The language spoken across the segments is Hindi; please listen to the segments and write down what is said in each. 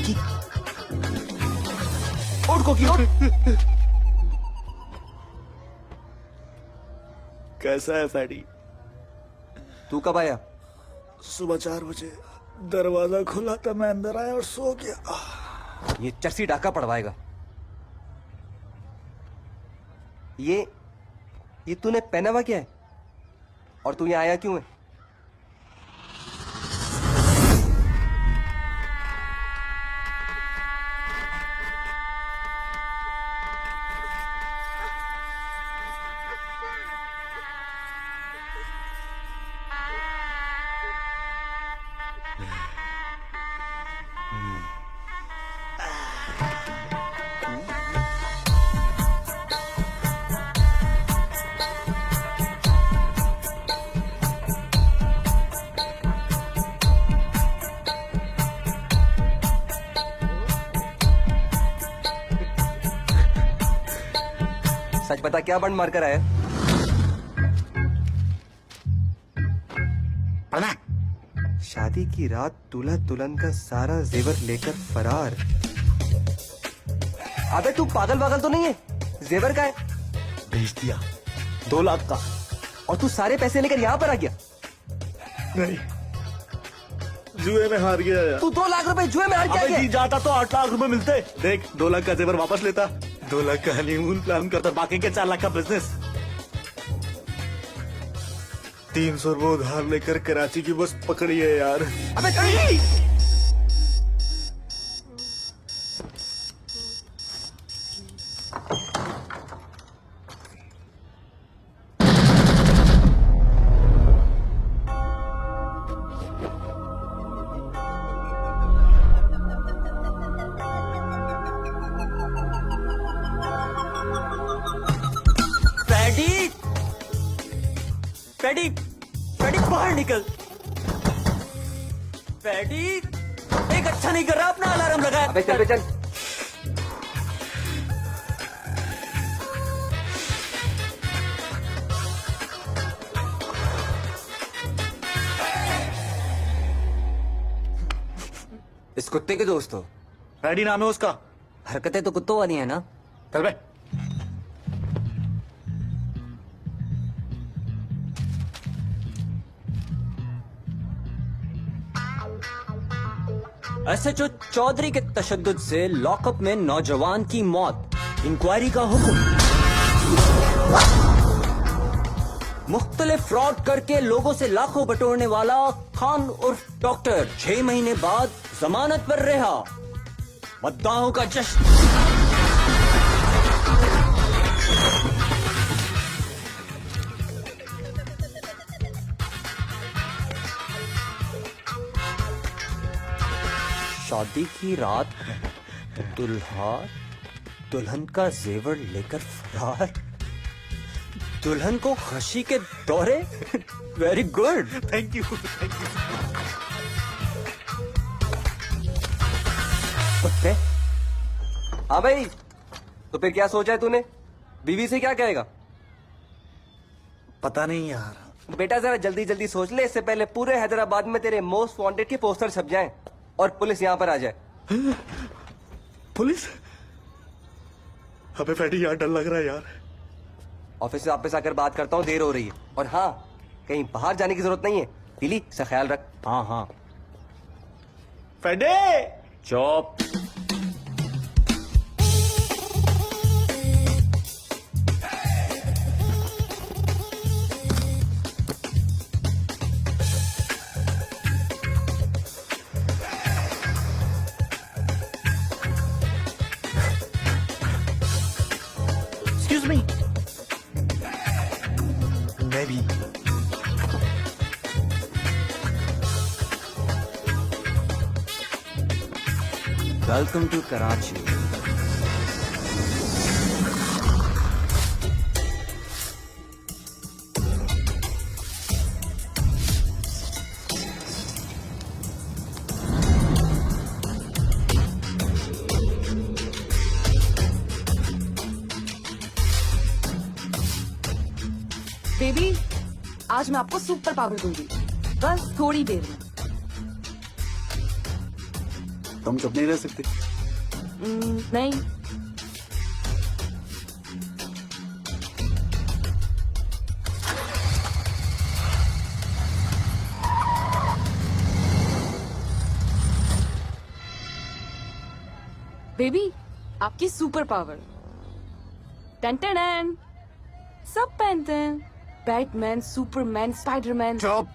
कोकी, उठ कोकी उठ। कैसा है फैडी? तू कब आया? सुबह 4 बजे दरवाजा खुला था, मैं अंदर आया और सो गया। ये चर्सी डाका पड़वाएगा। ये तूने पहना हुआ क्या है? और तू यहाँ आया क्यों है? सच बता, क्या बंड मारकर आया? शादी की रात दूल्हा दुल्हन का सारा जेवर लेकर फरार। अबे तू पागल वागल तो नहीं है? जेवर का है? भेज दिया 2 लाख का। और तू सारे पैसे लेकर यहाँ पर आ गया? नहीं, जुए में हार गया यार। तू 2 लाख रुपए जुए में हार के आ अबे गया? जीत जाता तो 8 लाख रुपए मिलते। देख, 2 लाख का जेवर वापस लेता, 2 लाख का हनीमून प्लान करता, बाकी के 4 लाख का बिजनेस। 300 रुपए उधार लेकर कराची की बस पकड़ी है यार। अबे नहीं! फैडी, फैडी बाहर निकल। फैडी, एक अच्छा नहीं कर रहा, अपना अलार्म लगाया। अबे चल चल। इस कुत्ते के दोस्त हो? फैडी नाम है उसका। हरकतें तो कुत्तों वाली है ना? चल बे। एसएचओ चौधरी के तशद्दुद से लॉकअप में नौजवान की मौत। इंक्वायरी का हुक्म। मुख्तलिफ फ्रॉड करके लोगों से लाखों बटोरने वाला खान उर्फ डॉक्टर 6 महीने बाद जमानत पर रिहा। मद्दाहों का जश्न। शादी की रात दुल्हा दुल्हन का जेवर लेकर फरार। दुल्हन को खुशी के दौरे। Very good, thank you, thank you. कुत्ते। हाँ भाई, तो फिर क्या सोचा है तूने? बीवी से क्या कहेगा? पता नहीं यार। बेटा जरा जल्दी जल्दी सोच ले, इससे पहले पूरे हैदराबाद में तेरे मोस्ट वांटेड के पोस्टर छप जाएं और पुलिस यहाँ पर आ जाए। पुलिस? अबे फैडी यार, डर लग रहा है यार। ऑफिस से वापस आकर बात करता हूँ, देर हो रही है। और हाँ, कहीं बाहर जाने की जरूरत नहीं है। पीली से ख्याल रख। हाँ हाँ। फैडे! चुप। Excuse me. मैं भी। Welcome to Karachi. बेबी, आज मैं आपको सुपर पावर दूंगी, बस थोड़ी देर में। तुम चुप नहीं रह सकते? नहीं। बेबी, आपकी सुपर पावर। टन टन टन। सब पहनते हैं, बैटमैन, सुपरमैन, स्पाइडरमैन। चुप।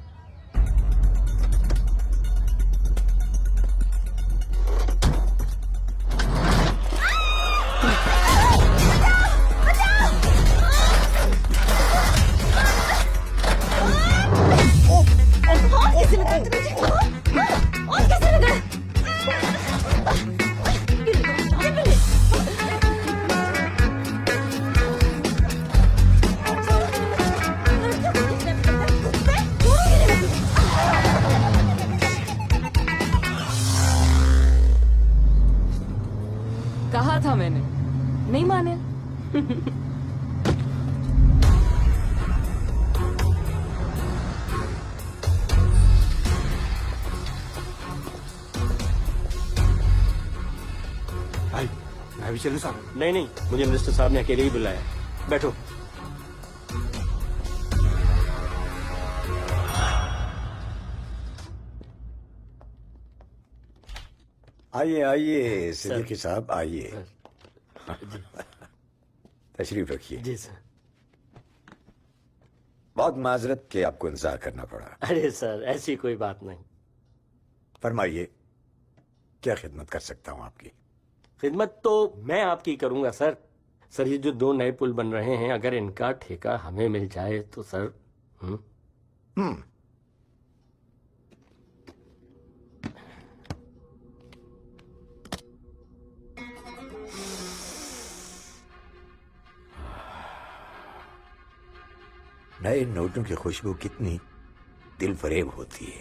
कहा था मैंने, नहीं माने। भाई मैं भी चलूं साहब? नहीं नहीं, मुझे मिनिस्टर साहब ने अकेले ही बुलाया। बैठो। आइए आइए सिद्दीकी साहब, आइए। तशरीफ रखिए। जी सर। बहुत माजरत के आपको इंतजार करना पड़ा। अरे सर, ऐसी कोई बात नहीं। फरमाइए, क्या खिदमत कर सकता हूँ आपकी? खिदमत तो मैं आपकी करूंगा सर। सर, ये जो 2 नए पुल बन रहे हैं, अगर इनका ठेका हमें मिल जाए तो सर। नए नोटों की खुशबू कितनी दिल फरेब होती है।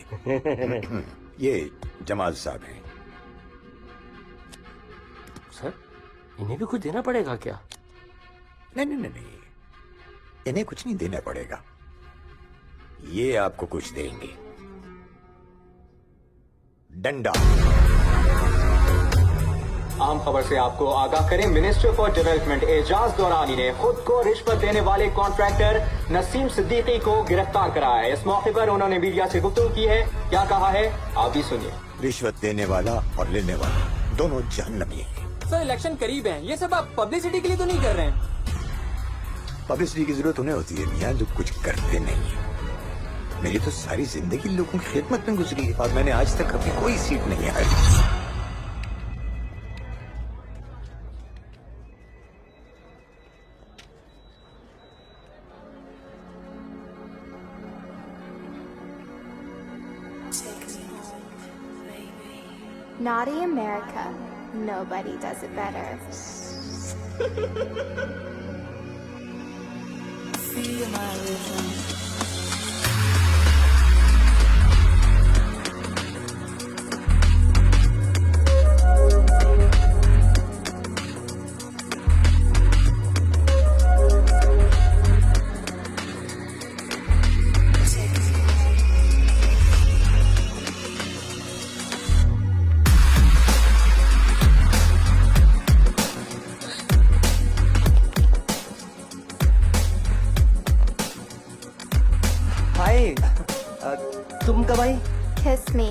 ये जमाल साहब हैं। सर, इन्हें भी कुछ देना पड़ेगा क्या? नहीं नहीं नहीं नहीं, इन्हें कुछ नहीं देना पड़ेगा, ये आपको कुछ देंगे। डंडा। आम खबर से आपको आगाह करें, मिनिस्टर फॉर डेवलपमेंट एजाज दौरानी ने खुद को रिश्वत देने वाले कॉन्ट्रैक्टर नसीम सिद्दीकी को गिरफ्तार कराया है। इस मौके पर उन्होंने मीडिया से गुफ्तगू की है। क्या कहा है आप भी सुनिए। रिश्वत देने वाला और लेने वाला दोनों जहन्नमी हैं। सर, इलेक्शन करीब है, ये सब आप पब्लिसिटी के लिए तो नहीं कर रहे हैं? पब्लिसिटी की जरूरत उन्हें होती है मियां, जो कुछ करते नहीं है। मेरी तो सारी जिंदगी लोगों की खिदमत में गुजरी है और मैंने आज तक कभी कोई सीट नहीं हारी। Naughty America. Nobody does it better. Feel my rhythm. हाय, तुम कब आई? Kiss me.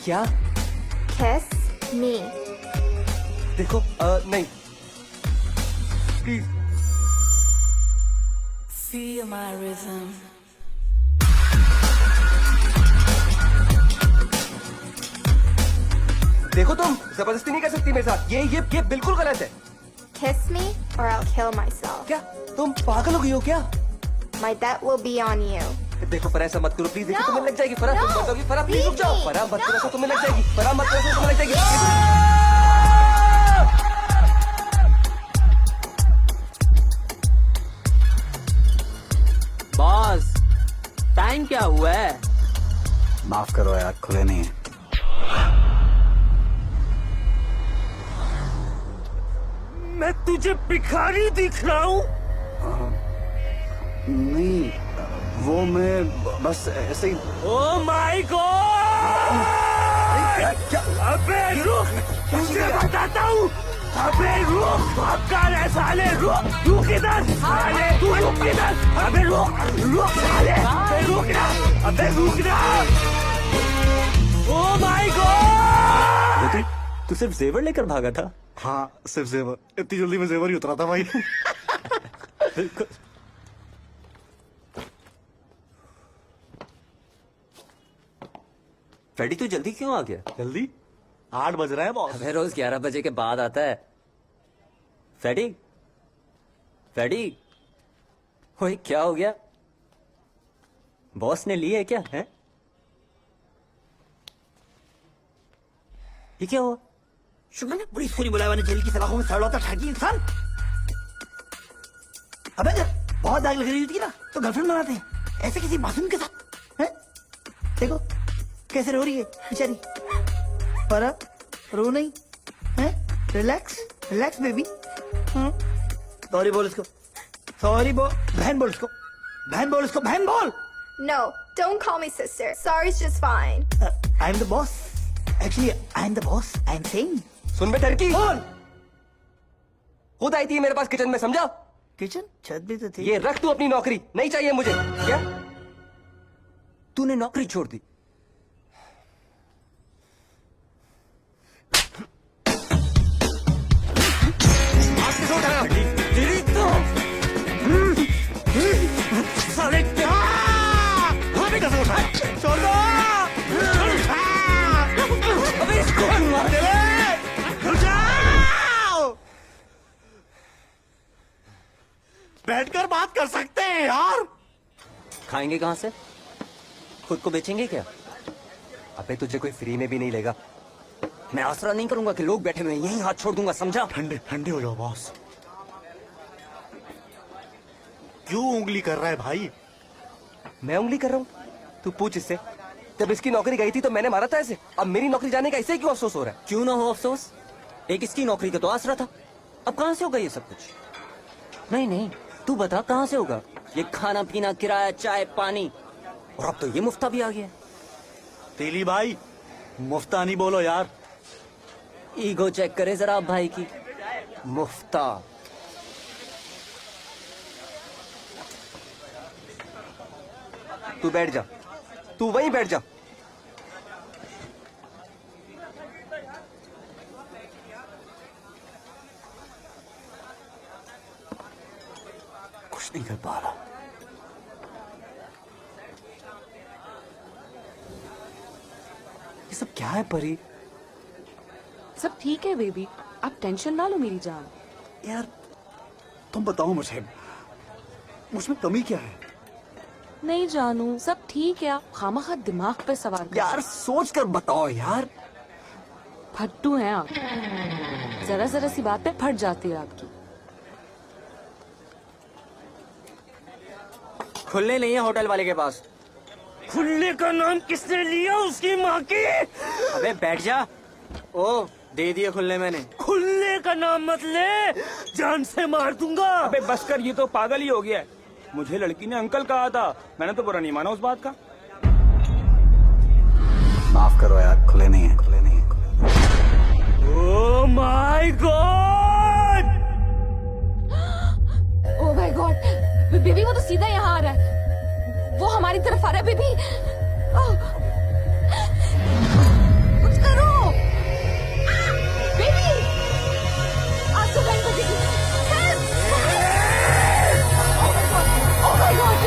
क्या? Kiss me. देखो, नहीं प्लीज। Feel my rhythm. देखो, तुम जबरदस्ती नहीं कर सकती मेरे साथ। ये बिल्कुल गलत है। Kiss me or I'll kill myself. क्या तुम पागल हो गई हो क्या? My debt will be on you. देखो फरा, ऐसा मत करो प्लीज। देखो No, तुम्हें लग जाएगी फरा, तुम no, बताओगी फरा, प्लीज रुक leave जाओ। me. फरा मत करो, No. तुम्हें लग जाएगी। फरा मत करो, तुम्हें लग जाएगी। बॉस, टाइम क्या हुआ है? माफ करो यार, खुले नहीं है। मैं तुझे भिखारी दिख रहा हूँ? नहीं, वो मैं बस ऐसे ही। Oh my God! क्या? अबे रुक, तुझे बताता हूँ। अबे रुक, भागता है साले, रुक इधर, साले तू रुक इधर, अबे रुक साले, अबे रुक ना, ओ माय गॉड। तू सिर्फ जेवर लेकर भागा था? हाँ, सिर्फ जेवर, इतनी जल्दी में जेवर ही उतरा था भाई। फ्रेडी तू जल्दी क्यों आ गया? जल्दी 8 बज रहे हैं बॉस। हमें रोज 11 बजे के बाद आता है। फ्रेडी, फ्रेडी, ओए क्या हो गया? बॉस ने ली है क्या? है ये क्या हुआ? शुक्र है बड़ी पूरी बुलाए वाले जेल की सलाखों में सड़ा था ठगी इंसान। अबे जब बहुत आग लग रही होती है ना तो गर्लफ्रेंड बनाते हैं, ऐसे किसी मासूम के साथ हैं? देखो कैसे रो रही है बेचारी। पर रो नहीं है, रिलैक्स रिलैक्स बेबी। सॉरी बोल इसको, सॉरी बोल, बहन बोल इसको, बहन बोल इसको, बहन बोल। No, don't call me sister. Sorry's just fine. I am the boss, actually I am the boss, I am saying. सुन बे टर्की, बोल। खुद आई थी मेरे पास किचन में, समझा? किचन छत भी तो थी। ये रख तू अपनी नौकरी, नहीं चाहिए मुझे। क्या तूने नौकरी छोड़ दी? तेरी तो साले क्या? अबे कैसे उठा? छोड़ दो। अबे इसको मार दे। बैठकर बात कर सकते हैं यार। खाएंगे कहाँ से? खुद को बेचेंगे क्या? अबे तुझे कोई फ्री में भी नहीं लेगा। मैं आसरा नहीं करूंगा कि लोग बैठे हुए हैं, यहीं हाथ छोड़ दूंगा, समझा? ठंडे ठंडे हो जाओ बॉस। क्यों उंगली कर रहा है भाई? मैं उंगली कर रहा हूँ? तू पूछ इससे। जब इसकी नौकरी गई थी तो मैंने मारा था इसे, अब मेरी नौकरी जाने का इसे क्यों अफसोस हो रहा है? क्यों ना हो अफसोस, एक इसकी नौकरी का तो आसरा था। अब कहाँ से होगा ये सब कुछ? नहीं नहीं, तू बता कहाँ से होगा ये खाना पीना, किराया, चाय पानी, और अब तो ये मुफ्ता भी आ गया। तेली भाई मुफ्ता नहीं बोलो यार। ईगो चेक करे जरा आप भाई की। मुफ्ता। तू बैठ जा, तू वहीं बैठ जा। कुछ नहीं कर पा रहा। ये सब क्या है परी? सब ठीक है बेबी, आप टेंशन ना लो मेरी जान। यार तुम बताओ मुझे, मुझमें कमी क्या है? नहीं जानू, सब ठीक है, आप खामखा दिमाग पे सवार कर। यार सोच कर बताओ यार। फट्टू हैं आप, जरा जरा सी बात पे फट जाती है आपकी। खुलने नहीं है होटल वाले के पास। खुलने का नाम किसने लिया उसकी माँ की? अबे बैठ जा। ओ दे दिए खुलने मैंने। खुलने का नाम मत ले, जान से मार दूंगा। अबे बस कर, ये तो पागल ही हो गया है। मुझे लड़की ने अंकल कहा था, मैंने तो बुरा नहीं माना उस बात का। माफ करो यार, खुले नहीं है, खुले नहीं है। Oh my God! Oh my God, baby वो तो सीधा यहाँ आ रहा है, वो हमारी तरफ आ रहा है बेबी। कुछ करो बेबी, आंसू बंद कर दीजिए। ओह माय गॉड,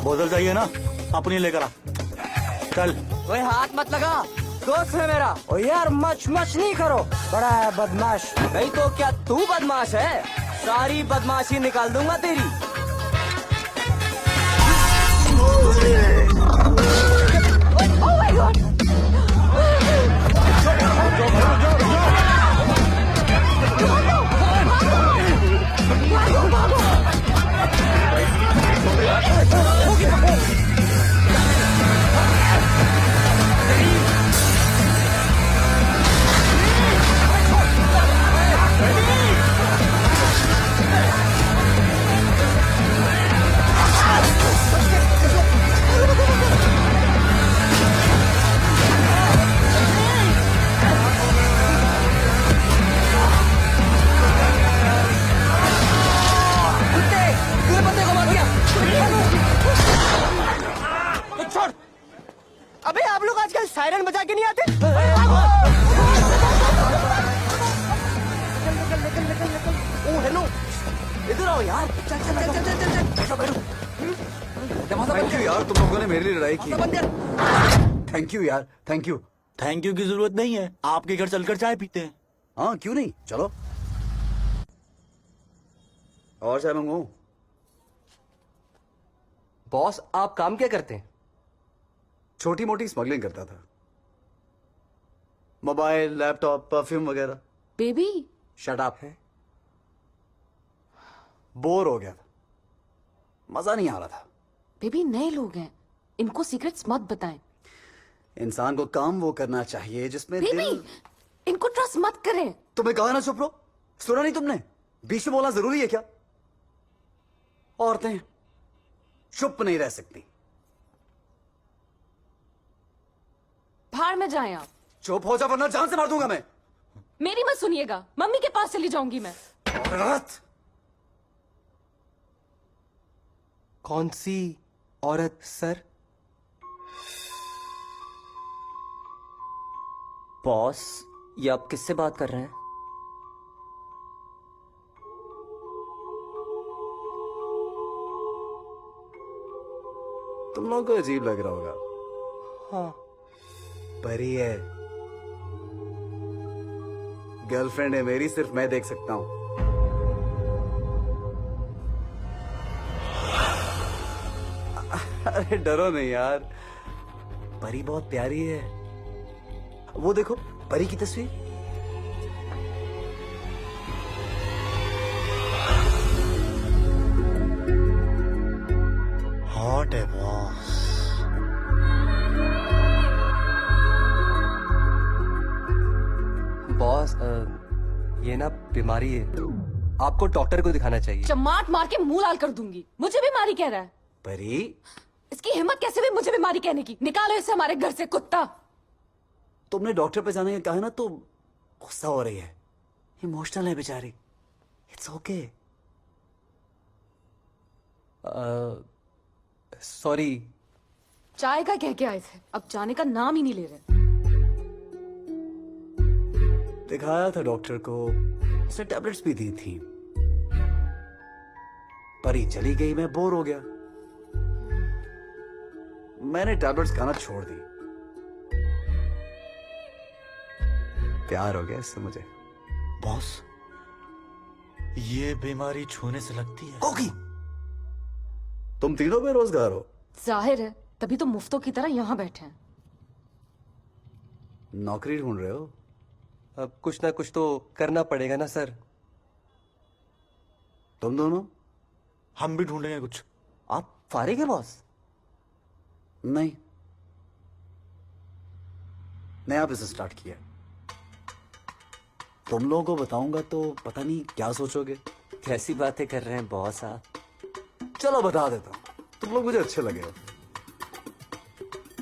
बोतल चाहिए ना, अपनी लेकर आ। चल। ओए हाथ मत लगा, दोस्त है मेरा। ओ यार मच मच नहीं करो, बड़ा है बदमाश। नहीं तो क्या तू बदमाश है? सारी बदमाशी निकाल दूंगा तेरी। ओह माय गॉड, सायरन बजा के नहीं आते? ओ हेलो, इधर आओ यार। चल चल चल चल चल चल बैठो बैठो। थैंक यू यार, तुम लोगों ने मेरे लिए लड़ाई की। बंद कर। थैंक यू यार, थैंक यू। थैंक यू की जरूरत नहीं है, आपके घर चलकर चाय पीते हैं। हाँ क्यों नहीं, चलो। और चाय मंगवाऊं? बॉस आप काम क्या करते हैं? छोटी मोटी स्मगलिंग करता था, मोबाइल, लैपटॉप, परफ्यूम वगैरह। बेबी शट अप है। बोर हो गया था, मजा नहीं आ रहा था। बेबी नए लोग हैं, इनको सीक्रेट्स मत बताएं। इंसान को काम वो करना चाहिए जिसमें बेबी दिल। इनको ट्रस्ट मत करें। तुम्हें कहा ना चुप रहो, सुना नहीं तुमने? बीच में बोलना जरूरी है क्या? औरतें चुप नहीं रह सकती। बाहर में जाएं आप। चुप हो जा वरना जान से मार दूंगा मैं। मेरी मत सुनिएगा, मम्मी के पास चली जाऊंगी मैं। औरत। कौन सी औरत सर? बॉस, ये आप किससे बात कर रहे हैं? तुम लोगों को अजीब लग रहा होगा, हाँ। परी है, गर्लफ्रेंड है मेरी, सिर्फ मैं देख सकता हूं। अरे डरो नहीं यार, परी बहुत प्यारी है। वो देखो परी की तस्वीर। हॉट है बॉस। बॉस ये ना बीमारी है, आपको डॉक्टर को दिखाना चाहिए। चमाट मार के मुंह लाल कर दूंगी। मुझे बीमारी कह रहा है। परी, इसकी हिम्मत कैसे हुई मुझे बीमारी कहने की? निकालो इसे हमारे घर से, कुत्ता। तुमने डॉक्टर पे जाने का कहा ना तो गुस्सा हो रही है, इमोशनल है बेचारी। It's okay. सॉरी। चाय का कह के आए थे, अब जाने का नाम ही नहीं ले रहे। दिखाया था डॉक्टर को, उसने टैबलेट्स भी दी थी। परी चली गई, मैं बोर हो गया, मैंने टैबलेट्स खाना छोड़ दी। प्यार हो गया इससे मुझे। बॉस, ये बीमारी छूने से लगती है। कोकी, तुम तीनों बेरोजगार हो। जाहिर है, तभी तो मुफ्तों की तरह यहाँ बैठे हैं। नौकरी ढूंढ रहे हो? अब कुछ ना कुछ तो करना पड़ेगा ना सर। तुम दोनों? हम भी ढूंढेंगे कुछ। आप फारिग है बॉस? नहीं, नया बिजनेस स्टार्ट किया। तुम लोगों को बताऊंगा तो पता नहीं क्या सोचोगे। कैसी बातें कर रहे हैं बॉस आप? चलो बता देता हूं, तुम लोग मुझे अच्छे लगे हो।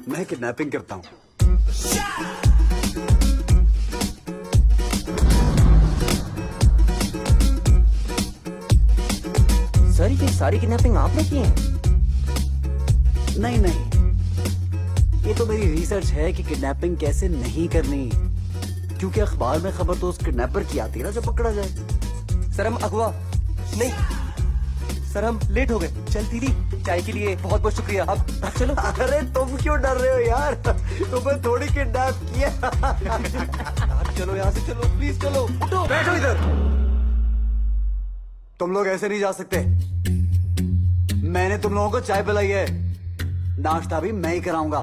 मैं किडनैपिंग करता हूं। सर ये सारी किडनैपिंग आपने की है? नहीं नहीं, ये तो मेरी रिसर्च है कि किडनैपिंग कैसे नहीं करनी, क्योंकि अखबार में खबर तो उस किडनैपर की आती है ना जो पकड़ा जाए। सर हम अगवा नहीं, सर हम लेट हो गए। चल दीदी, चाय के लिए बहुत बहुत शुक्रिया। अब चलो। अरे तुम क्यों डर रहे हो यार, तुम्हें थोड़ी किडनैप किया। चलो यहाँ से, चलो प्लीज, चलो उठो। बैठो इधर, तुम लोग ऐसे नहीं जा सकते। मैंने तुम लोगों को चाय पिलाई है, नाश्ता भी मैं ही कराऊंगा।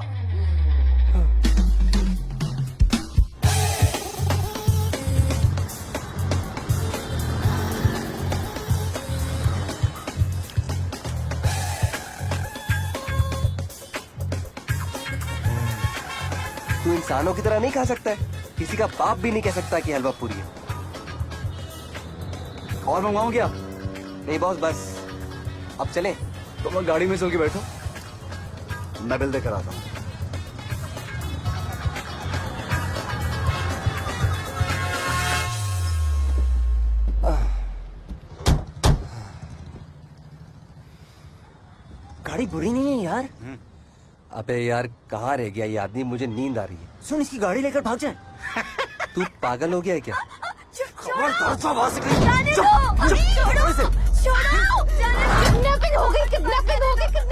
तू इंसानों की तरह नहीं खा सकता है, किसी का बाप भी नहीं कह सकता कि हलवा पूरी है। और मंगवाऊं क्या? नहीं बॉस बस, अब चलें। तुम लोग गाड़ी में चल के बैठो, मैं बिल देकर आता हूं। गाड़ी बुरी नहीं है यार। अबे यार कहाँ रह गया ये आदमी, मुझे नींद आ रही है। सुन, इसकी गाड़ी लेकर भाग जाए। तू पागल हो गया है क्या?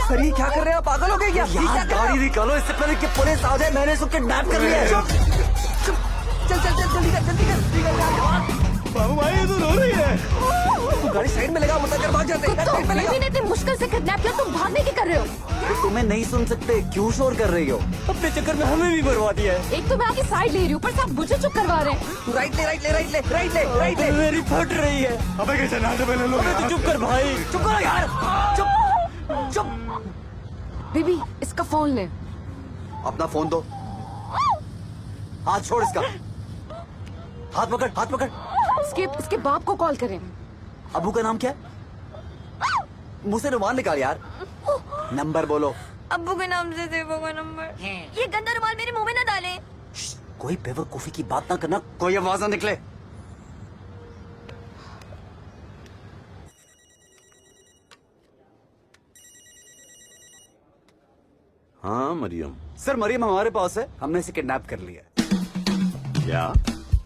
सर ये क्या कर रहे हैं आप, पागल हो गए क्या? यार गाड़ी निकालो इससे पहले कि पुलिस आ जाए। मैंने इसको किडनैप कर लिया है। चल चल चल जल्दी कर जल्दी कर। बाबू भाई ये तो रो रही है। तू गाड़ी साइड में लगा, मत कर, भाग जाते हैं। साइड में लगा। ने इतनी मुश्किल से किडनैप किया, तुम भागने की कर रहे हो? तुम्हें नहीं सुन सकते, क्यों शोर कर रही हो? अपने चक्कर में हमें भी बर्बाद दिया है। एक तो मैं आपकी साइड ले रही हूँ, पर सब मुझे चुप करवा रहे हैं। तू राइट ले राइट ले राइट ले राइट ले राइट ले। मेरी फट रही है। अबे कैसे ना तो पहले लो। अबे तू चुप कर भाई, चुप करो यार, चुप चुप। बेबी इसका फोन ले। अपना फोन दो। हाथ छोड़ इसका। हाथ पकड़, हाथ पकड़। इसके बाप को कॉल करें। अबू का नाम क्या है? मुंह से रुमाल निकाल यार। नंबर बोलो। अब्बू के नाम से देवो का नंबर। ये गंदा रुमाल मेरे मुंह में ना डालें। कोई बेवकूफी की बात ना करना, कोई आवाज ना निकले। हाँ मरियम। सर मरियम हमारे पास है, हमने इसे किडनैप कर लिया। क्या?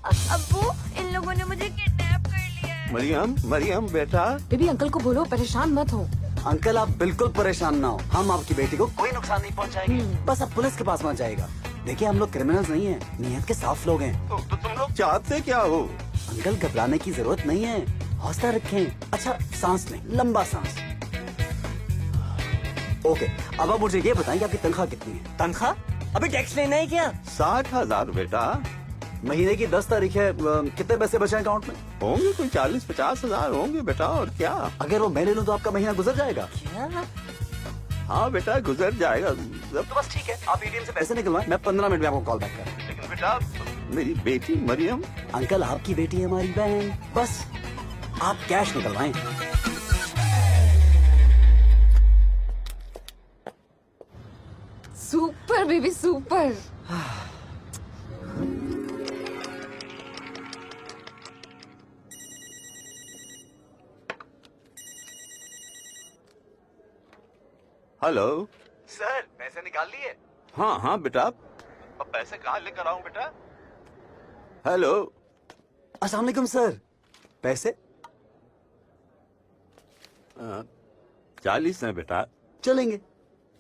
अब्बू इन लोगों ने मुझे किडनैप कर लिया है। मरियम मरियम बेटा। बेबी अंकल को बोलो परेशान मत हो। अंकल आप बिल्कुल परेशान ना हो, हम आपकी बेटी को कोई नुकसान नहीं पहुंचाएंगे। बस अब पुलिस के पास मत जाएगा। देखिए हम लोग क्रिमिनल्स नहीं हैं, नियत के साफ लोग हैं। तो तुम लोग चाहते क्या हो? अंकल घबराने की जरूरत नहीं है, हौसला रखें। अच्छा सांस लें, लंबा सांस। ओके, अब आप मुझे ये बताएं कि आपकी तनख्वाह कितनी है? तनख्वाह? अभी टैक्स लेना है क्या? 60,000 बेटा। महीने की 10 तारीख है, कितने पैसे बचे हैं अकाउंट में? होंगे कोई 40-50 हजार होंगे बेटा, और क्या? अगर वो मैं ले लूं तो आपका महीना गुजर जाएगा। हाँ बेटा गुजर जाएगा। तो बस ठीक है, आप एटीएम से पैसे निकलवाएं, मैं 15 मिनट में आपको कॉल बैक कर रहा हूं। लेकिन बेटा मेरी बेटी मरियम। अंकल आपकी बेटी है हमारी बहन, बस आप कैश निकलवाएं। Super baby super. Hello sir पैसे निकाल लिए? हाँ हाँ बेटा, अब पैसे कहाँ लेकर आऊं बेटा? हेलो। अस्सलाम वालेकुम सर, पैसे? 40 है बेटा। चलेंगे।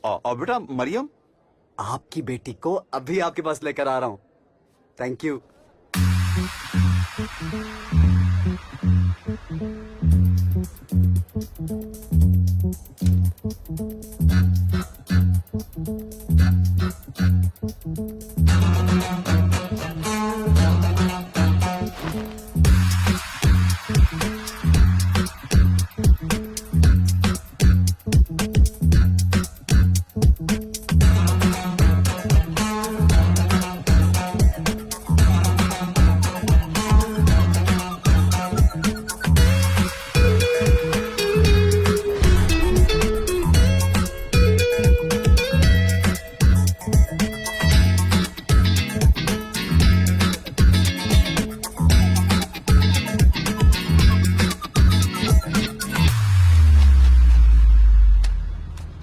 और बेटा मरियम? आपकी बेटी को अभी आपके पास लेकर आ रहा हूँ। Thank you.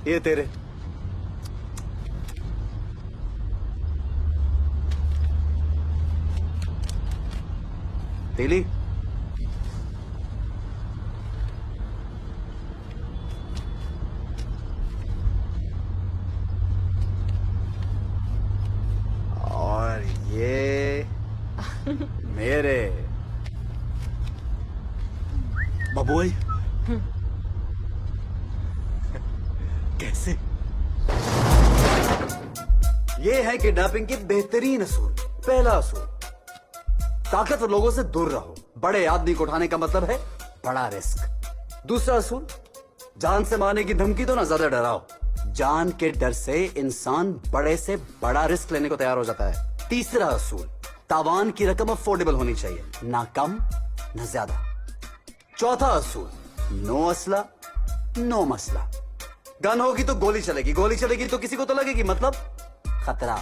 ये तेरे। तेली और ये मेरे बबुई। कैसे? ये है किडनैपिंग के बेहतरीन असूल। पहला असूल, ताकतवर लोगों से दूर रहो। बड़े आदमी को उठाने का मतलब है बड़ा रिस्क। दूसरा असूल, जान से मारने की धमकी तो ना ज्यादा डराओ। जान के डर से इंसान बड़े से बड़ा रिस्क लेने को तैयार हो जाता है। तीसरा असूल, तावान की रकम अफोर्डेबल होनी चाहिए, ना कम ना ज्यादा। चौथा असूल, नो असला नो मसला। गन होगी तो गोली चलेगी, गोली चलेगी तो किसी को तो लगेगी, मतलब खतरा।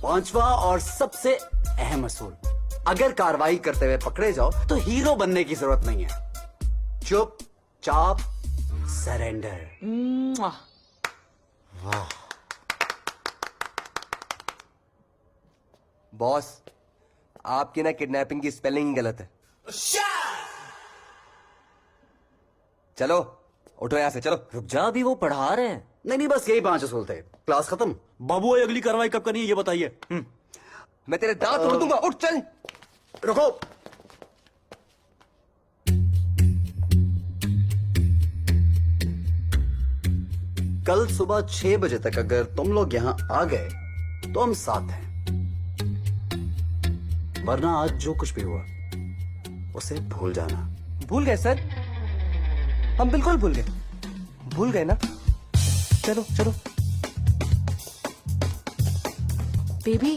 पांचवा और सबसे अहम असूल, अगर कार्रवाई करते हुए पकड़े जाओ तो हीरो बनने की जरूरत नहीं है। चुप चाप सरेंडर। मुआ। वाह बॉस, आपकी ना किडनैपिंग की स्पेलिंग गलत है। चलो उठो यहां से, चलो। रुक जा, अभी वो पढ़ा रहे हैं। नहीं बस यही 5 असूल थे। क्लास खत्म। बाबू अगली कार्रवाई कब करनी है ये बताइए। मैं तेरे दांत तोड़ दूंगा, उठ चल। रुको। कल सुबह 6 बजे तक अगर तुम लोग यहां आ गए तो हम साथ हैं, वरना आज जो कुछ भी हुआ उसे भूल जाना। भूल गए सर, हम बिल्कुल भूल गए। भूल गए ना? चलो चलो। बेबी,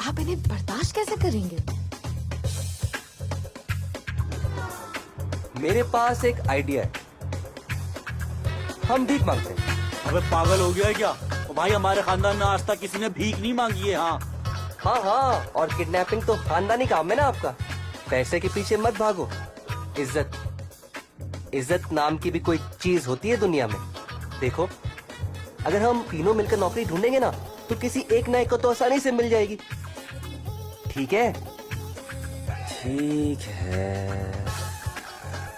आप इन्हें बर्दाश्त कैसे करेंगे? मेरे पास एक आइडिया है, हम भीख मांगते हैं। अबे पागल हो गया है क्या? ओ भाई, हमारे खानदान में आज तक किसी ने भीख नहीं मांगी है। हाँ, और किडनैपिंग तो खानदानी काम है ना आपका। पैसे के पीछे मत भागो। इज्जत नाम की भी कोई चीज होती है दुनिया में। देखो, अगर हम तीनों मिलकर नौकरी ढूंढेंगे ना तो किसी एक ना एक को तो आसानी से मिल जाएगी। ठीक है? ठीक है।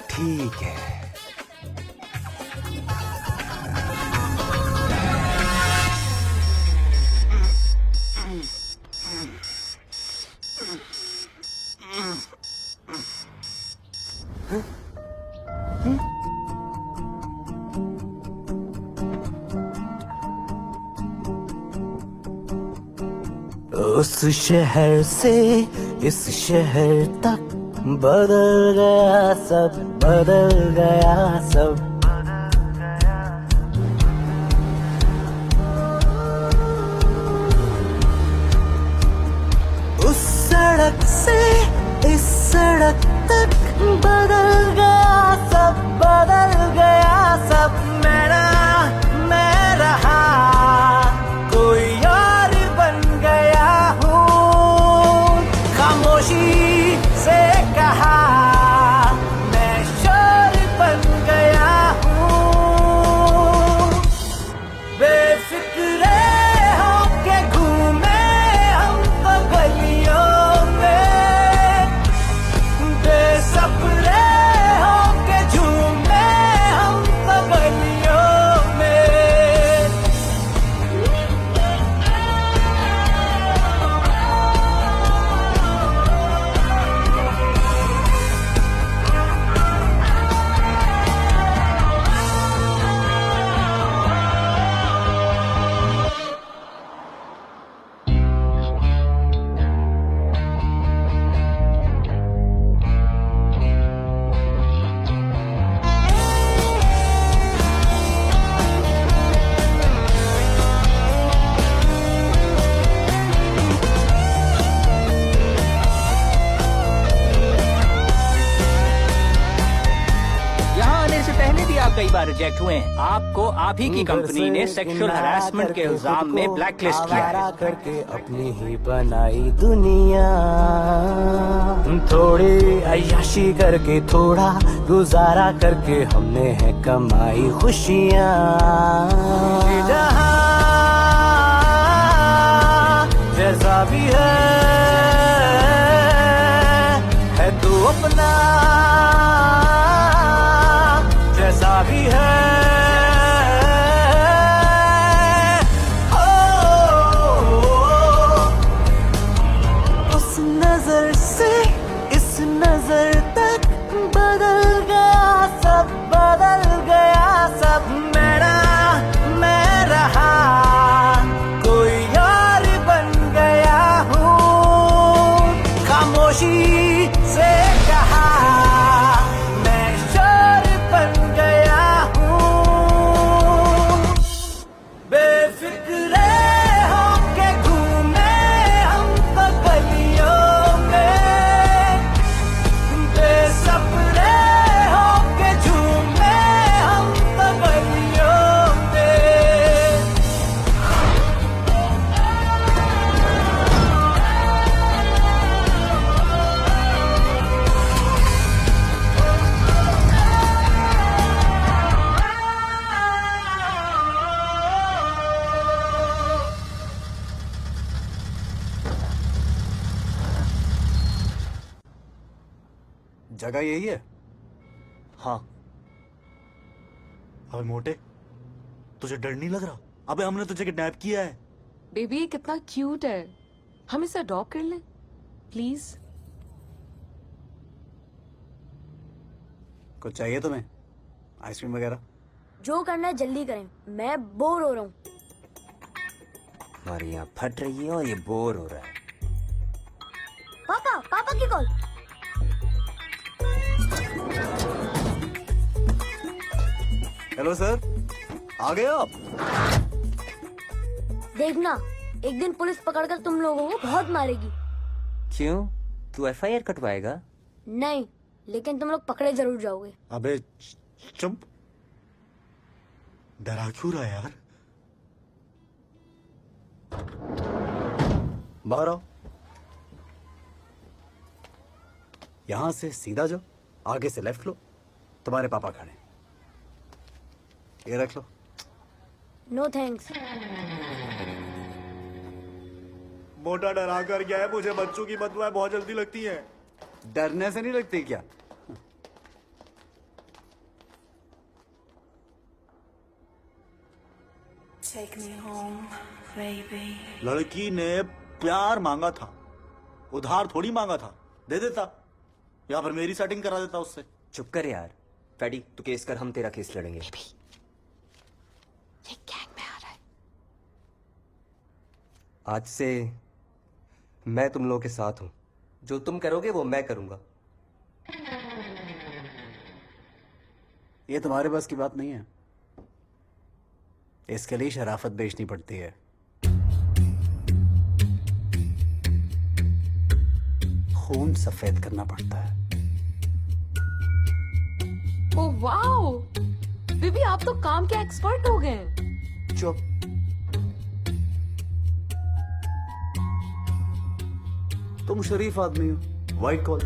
ठीक है। उस शहर से इस शहर तक बदल गया सब, बदल गया सब। उस सड़क से इस सड़क तक बदल गया सब, बदल गया सब। मैं रहा कोई और बन गया हूँ। खामोशी से कहा मैं शोर बन गया हूँ। बेफिक्रे होके घूमे हम तो गलियों में, बेसब्रे होके झूमे हम तो गलियों में। यहाँ आने से पहले भी आप कई बार रिजेक्ट हुए हैं। आपको आप ही की कंपनी ने सेक्सुअल हरासमेंट के इल्जाम में ब्लैकलिस्ट किया है। करके अपनी ही बनाई दुनिया, थोड़ी अय्याशी करके थोड़ा गुजारा करके हमने है कमाई खुशियाँ। जहाँ जैसा भी है तू अपना, जैसा भी है। उस नजर से इस नजर तक बदल गया सब, बदल गया सब। मैं रहा कोई और बन गया हूँ। जगह यही है? हाँ। अबे मोटे, तुझे डर नहीं लग रहा? अबे हमने तुझे किडनैप किया है। बेबी ये कितना क्यूट है, हम इसे अडॉप्ट कर लें प्लीज। कुछ चाहिए तुम्हें? आइसक्रीम वगैरह? जो करना है जल्दी करें, मैं बोर हो रहा हूँ। हमारी यहाँ फट रही है और ये बोर हो रहा है। पापा, पापा की कॉल। हेलो सर, आ गए आप? देखना, एक दिन पुलिस पकड़कर तुम लोगों को बहुत मारेगी। क्यों? तू FIR कटवाएगा? नहीं, लेकिन तुम लोग पकड़े जरूर जाओगे। अबे चुप, डरा क्यों रहा है यार? बाहर आओ। यहां से सीधा जाओ, आगे से लेफ्ट लो, तुम्हारे पापा खड़े। ये रख लो। No thanks. मोटा डरा कर गया है मुझे, बच्चों की बदुआएं बहुत जल्दी लगती हैं। डरने से नहीं लगती क्या? लड़की ने प्यार मांगा था, उधार थोड़ी मांगा था। दे देता, या फिर मेरी सेटिंग करा देता उससे। चुप कर यार। फैडी तू केस कर, हम तेरा केस लड़ेंगे। ये गैंग में आ रहा है। आज से मैं तुम लोगों के साथ हूं। जो तुम करोगे वो मैं करूंगा। ये तुम्हारे बस की बात नहीं है। इसके लिए शराफत बेचनी पड़ती है। खून सफेद करना पड़ता है। ओह वाओ, बेबी आप तो काम के एक्सपर्ट हो गए। चुप। तुम शरीफ आदमी हो, वाइट कॉलर।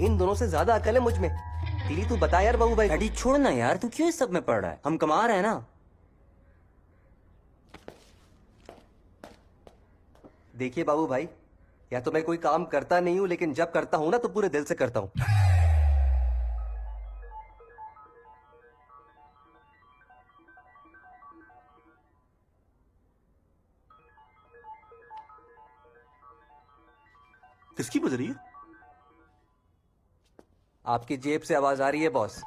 इन दोनों से ज्यादा अकल है मुझ में। तेरी तू बता यार बाबू भाई। फैडी छोड़ ना यार, तू क्यों इस सब में पड़ रहा है? हम कमा रहे हैं ना। देखिए बाबू भाई, या तो मैं कोई काम करता नहीं हूं, लेकिन जब करता हूं ना तो पूरे दिल से करता हूं। किसकी बज रही है? आपकी जेब से आवाज आ रही है बॉस।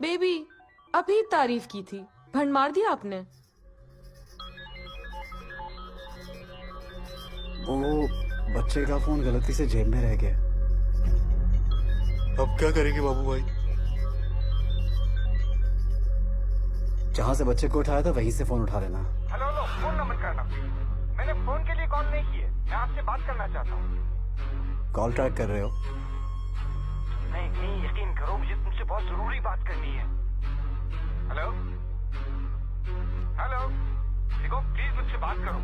बेबी अभी तारीफ की थी, भंड मार दिया आपने। वो बच्चे का फोन गलती से जेब में रह गया। अब क्या करेंगे बाबू भाई? जहां से बच्चे को उठाया था वहीं से फोन उठा लेना। हेलो हेलो, फोन नंबर करना। मैंने फोन के लिए कॉल नहीं की है, मैं आपसे बात करना चाहता हूँ। कॉल ट्रैक कर रहे हो? नहीं नहीं, यकीन करो, मुझे तुमसे बहुत जरूरी बात करनी है। हेलो हेलो, देखो प्लीज मुझसे बात करो।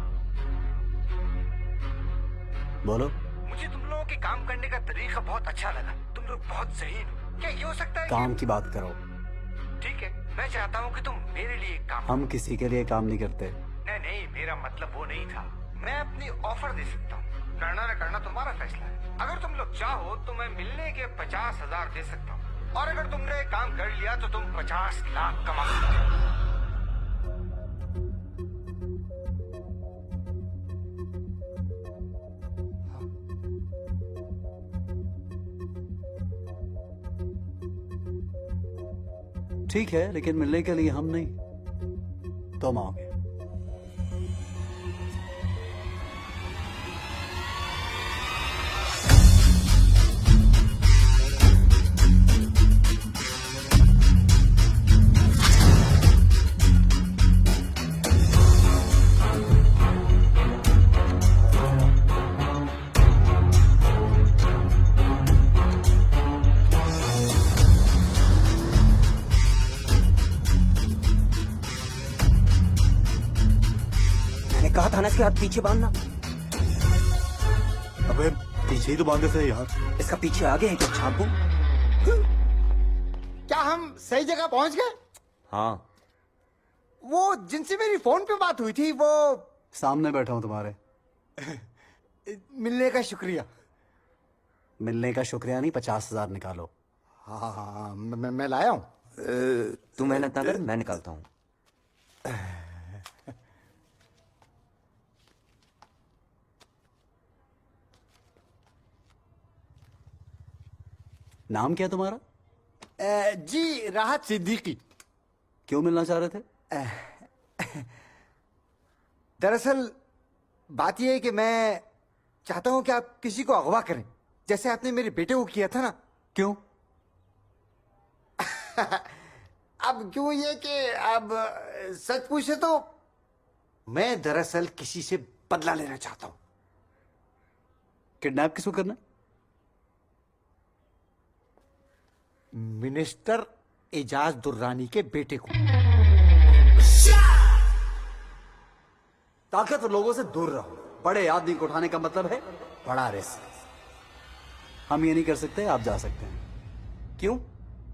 बोलो। मुझे तुम लोगों के काम करने का तरीका बहुत अच्छा लगा। तुम लोग बहुत ज़हीन हो। क्या ये हो सकता है? काम की बात करो। ठीक है, मैं चाहता हूँ कि तुम मेरे लिए एक काम। हम किसी के लिए काम नहीं करते। नहीं नहीं, मेरा मतलब वो नहीं था। मैं अपनी ऑफर दे सकता हूँ, करना न करना तुम्हारा फैसला है। अगर तुम लोग चाहो तो मैं मिलने के 50,000 दे सकता हूँ, और अगर तुमने काम कर लिया तो तुम 50 लाख कमा सकते हो। ठीक है, लेकिन मिलने के लिए हम नहीं, तुम आओगे। कहा था ना इसके हाथ पीछे बांधना। अबे पीछे ही तो बांधे थे यार। इसका पीछे आगे है क्या छापू? क्या हम सही जगह पहुंच गए? हाँ। वो जिनसे मेरी फोन पे बात हुई थी वो सामने बैठा हूं तुम्हारे। मिलने का शुक्रिया। मिलने का शुक्रिया नहीं, 50,000 निकालो। हाँ हाँ, मैं लाया हूँ। तू मेहनत ना कर, मैं निकालता हूँ। नाम क्या है तुम्हारा? जी राहत सिद्दीकी। क्यों मिलना चाह रहे थे? दरअसल बात यह है कि मैं चाहता हूं कि आप किसी को अगवा करें, जैसे आपने मेरे बेटे को किया था ना। क्यों? अब क्यों ये कि अब सच पूछे तो मैं दरअसल किसी से बदला लेना चाहता हूं। किडनैप किसको करना? मिनिस्टर एजाज दुर्रानी के बेटे को। ताकतवर लोगों से दूर रहो। बड़े आदमी को उठाने का मतलब है बड़ा रिस्क। हम ये नहीं कर सकते, आप जा सकते हैं। क्यों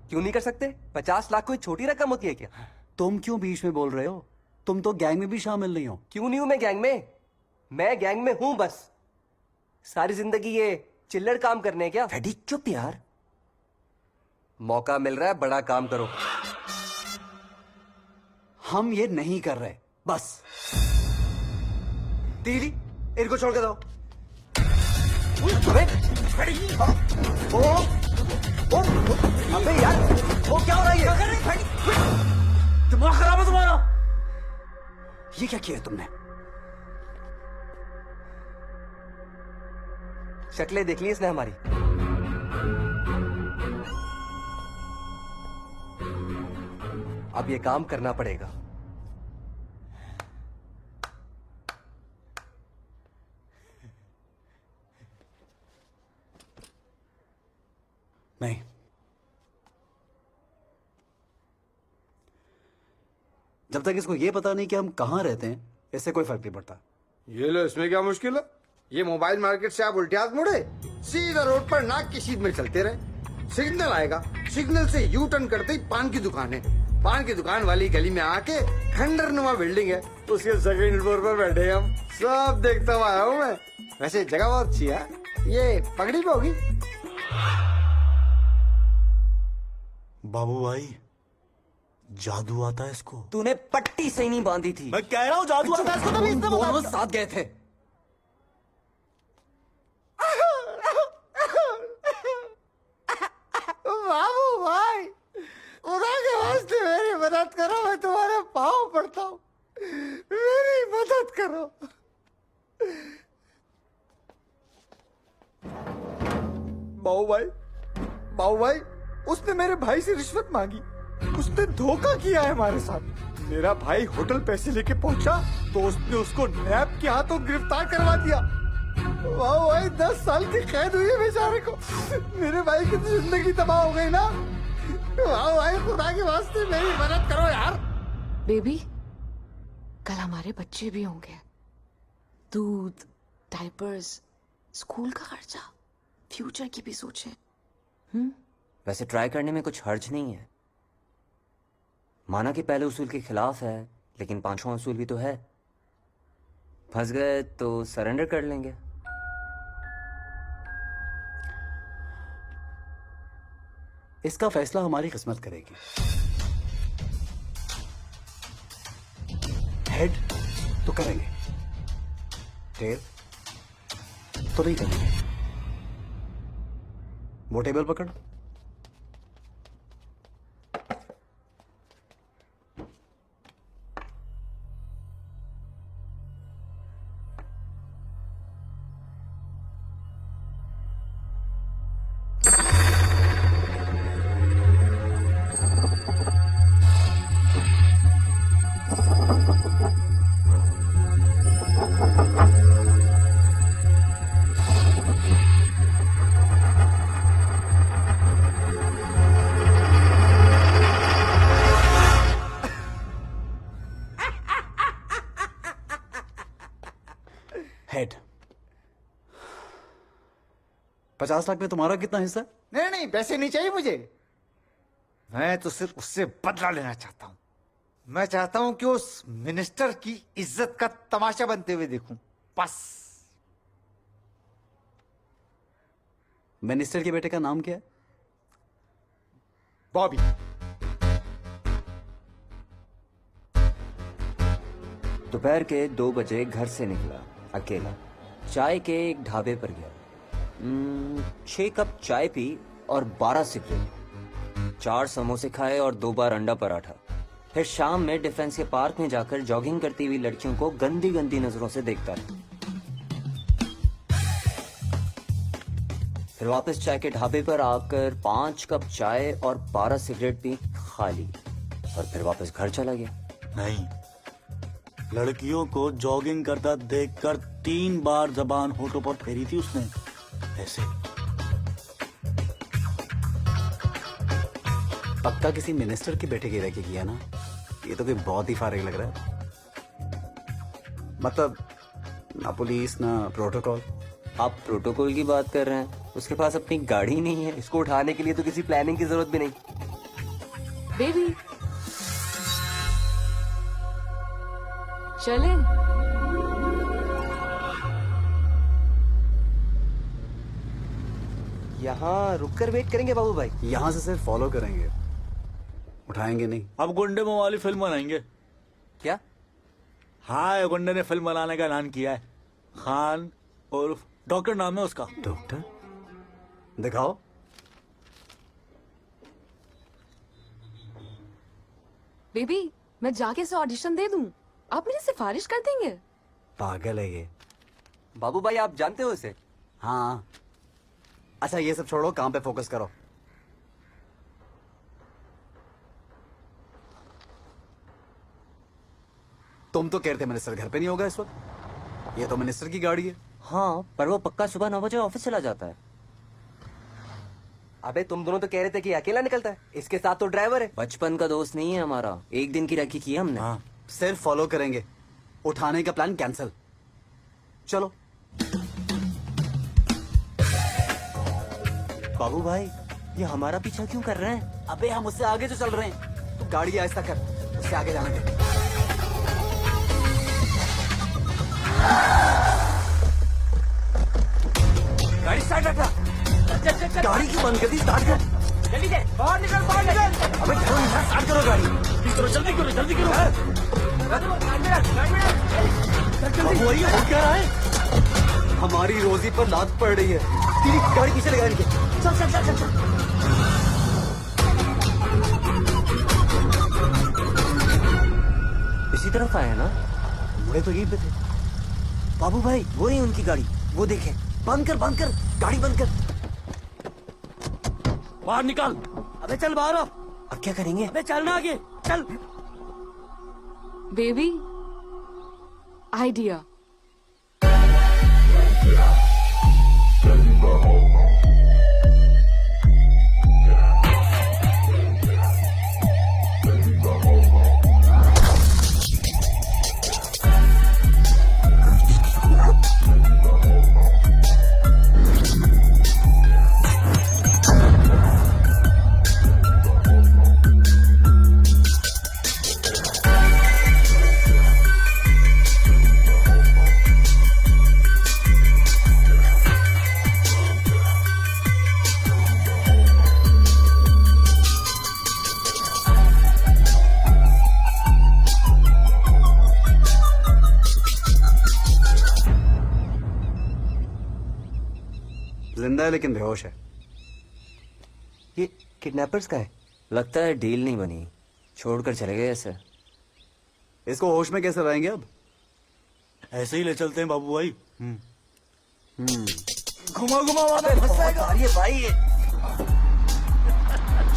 क्यों नहीं कर सकते? 50 लाख कोई छोटी रकम होती है क्या? तुम क्यों बीच में बोल रहे हो? तुम तो गैंग में भी शामिल नहीं हो। क्यों नहीं हूं मैं गैंग में? मैं गैंग में हूं, बस सारी जिंदगी ये चिल्लर काम करने हैं क्या? फ्रेडी चुप यार। मौका मिल रहा है, बड़ा काम करो। हम ये नहीं कर रहे, बस। दीदी, इनको छोड़ के दो। अबे अबे यार, वो क्या हो रहा है? दिमाग खराब है तुम्हारा। ये क्या किया तुमने? शक्लें देख ली इसने हमारी। अब ये काम करना पड़ेगा। नहीं, जब तक इसको ये पता नहीं कि हम कहां रहते हैं, इससे कोई फर्क नहीं पड़ता। ये लो, इसमें क्या मुश्किल है? ये मोबाइल मार्केट से आप उल्टे हाथ मुड़े, सीधा रोड पर नाक की सीध में चलते रहे। सिग्नल आएगा, सिग्नल से यू टर्न करते ही पान की दुकान है। पान की दुकान वाली गली में आके खंडरनुमा बिल्डिंग है, उसके सेकंड फ्लोर पर बैठे हम। सब देखता हुआ आया हूँ मैं। वैसे जगह बहुत अच्छी है। ये पगड़ी पे होगी। बाबू भाई, जादू आता है इसको। तूने पट्टी सही नहीं बांधी थी। मैं कह रहा हूँ जादू आता है इसको, तभी इसने बताया। दोनों साथ गए थे। बाबू भाई, खुदा के वास्ते मेरी मदद करो, मैं तुम्हारे पाँव पड़ता हूँ। मेरी मदद करो। बाबू भाई, उसने मेरे भाई से रिश्वत मांगी। उसने धोखा किया है हमारे साथ। मेरा भाई होटल पैसे लेके पहुंचा तो उसने उसको नैब के हाथों गिरफ्तार करवा दिया। बाबू भाई, 10 साल की कैद हुई है बेचारे को। मेरे भाई की तो जिंदगी तबाह हो गई ना। बाबू भाई, खुदा के वास्ते मेरी मदद करो यार। बेबी, कल हमारे बच्चे भी होंगे। दूध, डायपर्स, स्कूल का खर्चा, फ्यूचर की भी सोचें। वैसे ट्राई करने में कुछ हर्ज नहीं है। माना कि पहले उसूल के खिलाफ है, लेकिन पांचवा उसूल भी तो है। फंस गए तो सरेंडर कर लेंगे। इसका फैसला हमारी किस्मत करेगी। हेड तो करेंगे, टेल तो नहीं करेंगे। वो टेबल पकड़। हेड, 50 लाख में तुम्हारा कितना हिस्सा? नहीं नहीं, पैसे नहीं चाहिए मुझे। मैं तो सिर्फ उससे बदला लेना चाहता हूं। मैं चाहता हूं कि उस मिनिस्टर की इज्जत का तमाशा बनते हुए देखूं, बस। मिनिस्टर के बेटे का नाम क्या है? बॉबी। दोपहर के 2 बजे घर से निकला अकेला, चाय के एक ढाबे पर गया। 6 कप चाय पी और 12 सिगरेट, 4 समोसे खाए और 2 बार अंडा पराठा। फिर शाम में डिफेंस के पार्क में जाकर जॉगिंग करती हुई लड़कियों को गंदी गंदी नजरों से देखता रहा। फिर वापस चाय के ढाबे पर आकर 5 कप चाय और 12 सिगरेट पी खाली, और फिर वापस घर चला गया। नहीं, लड़कियों को जॉगिंग करता देखकर 3 बार जबान होठों पर फेरी थी उसने, ऐसे। पक्का किसी मिनिस्टर के बेटे की रखी किया ना? ये तो कोई बहुत ही फारिग लग रहा है। मतलब ना पुलिस ना प्रोटोकॉल। आप प्रोटोकॉल की बात कर रहे हैं? उसके पास अपनी गाड़ी नहीं है। इसको उठाने के लिए तो किसी प्लानिंग की जरूरत भी नहीं। बेबी चले। यहाँ रुककर वेट करेंगे बाबू भाई? यहां से सिर्फ फॉलो करेंगे, उठाएंगे नहीं। अब गुंडे वाली फिल्म बनाएंगे। क्या? हाँ, गुंडे ने फिल्म बनाने का ऐलान किया है। खान और डॉक्टर नाम है उसका। डॉक्टर? दिखाओ। बेबी मैं जाके से ऑडिशन दे दूं? आप मेरी सिफारिश कर देंगे? पागल है ये। बाबू भाई आप जानते हो उसे? हाँ। अच्छा ये सब छोड़ो, काम पे फोकस करो। तुम तो कह रहे थे मिनिस्टर घर पे नहीं होगा इस वक्त। ये तो मिनिस्टर की गाड़ी है। हाँ, पर वो पक्का सुबह 9 बजे ऑफिस चला जाता है। अबे तुम दोनों तो कह रहे थे कि अकेला निकलता है, इसके साथ तो ड्राइवर है। बचपन का दोस्त नहीं है हमारा, एक दिन की राखी की हमने। हाँ, सिर्फ फॉलो करेंगे, उठाने का प्लान कैंसिल। चलो। बाबू भाई ये हमारा पीछा क्यों कर रहे हैं? अबे हम उससे आगे जो चल रहे हैं, तो गाड़ी आहिस्ता कर, उससे आगे जाने दे। गाड़ी स्टार्ट रखना। गाड़ी क्यों बंद कर दी? स्टार्ट कर। जल्दी से बाहर निकल, बाहर निकल। अबे करो ना, स्टार्ट करो गाड़ी। जल्दी करो, जल्दी करो, जल्दी करो। वही हो क्या रहा है? हमारी रोजी पर लात पड़ रही है। तेरी गाड़ी पीछे लगा इनके। चल चल चल चल चल। इसी तरफ आया ना? मुड़े तो यहीं पे थे। बाबू भाई वो रही उनकी गाड़ी, वो देखे। बंद कर, बंद कर, गाड़ी बंद कर। बाहर निकल। अबे चल बाहर आ। अब क्या करेंगे? अबे चलना आगे, चल। Baby idea. जिंदा है लेकिन बेहोश है। ये किडनैपर्स का है। लगता है डील नहीं बनी, छोड़कर चले गए ऐसे। इसको होश में कैसे रहेंगे अब? ऐसे ही ले चलते हैं बाबू भाई। घुमा घुमा वाला फंस जाएगा। ये भाई ये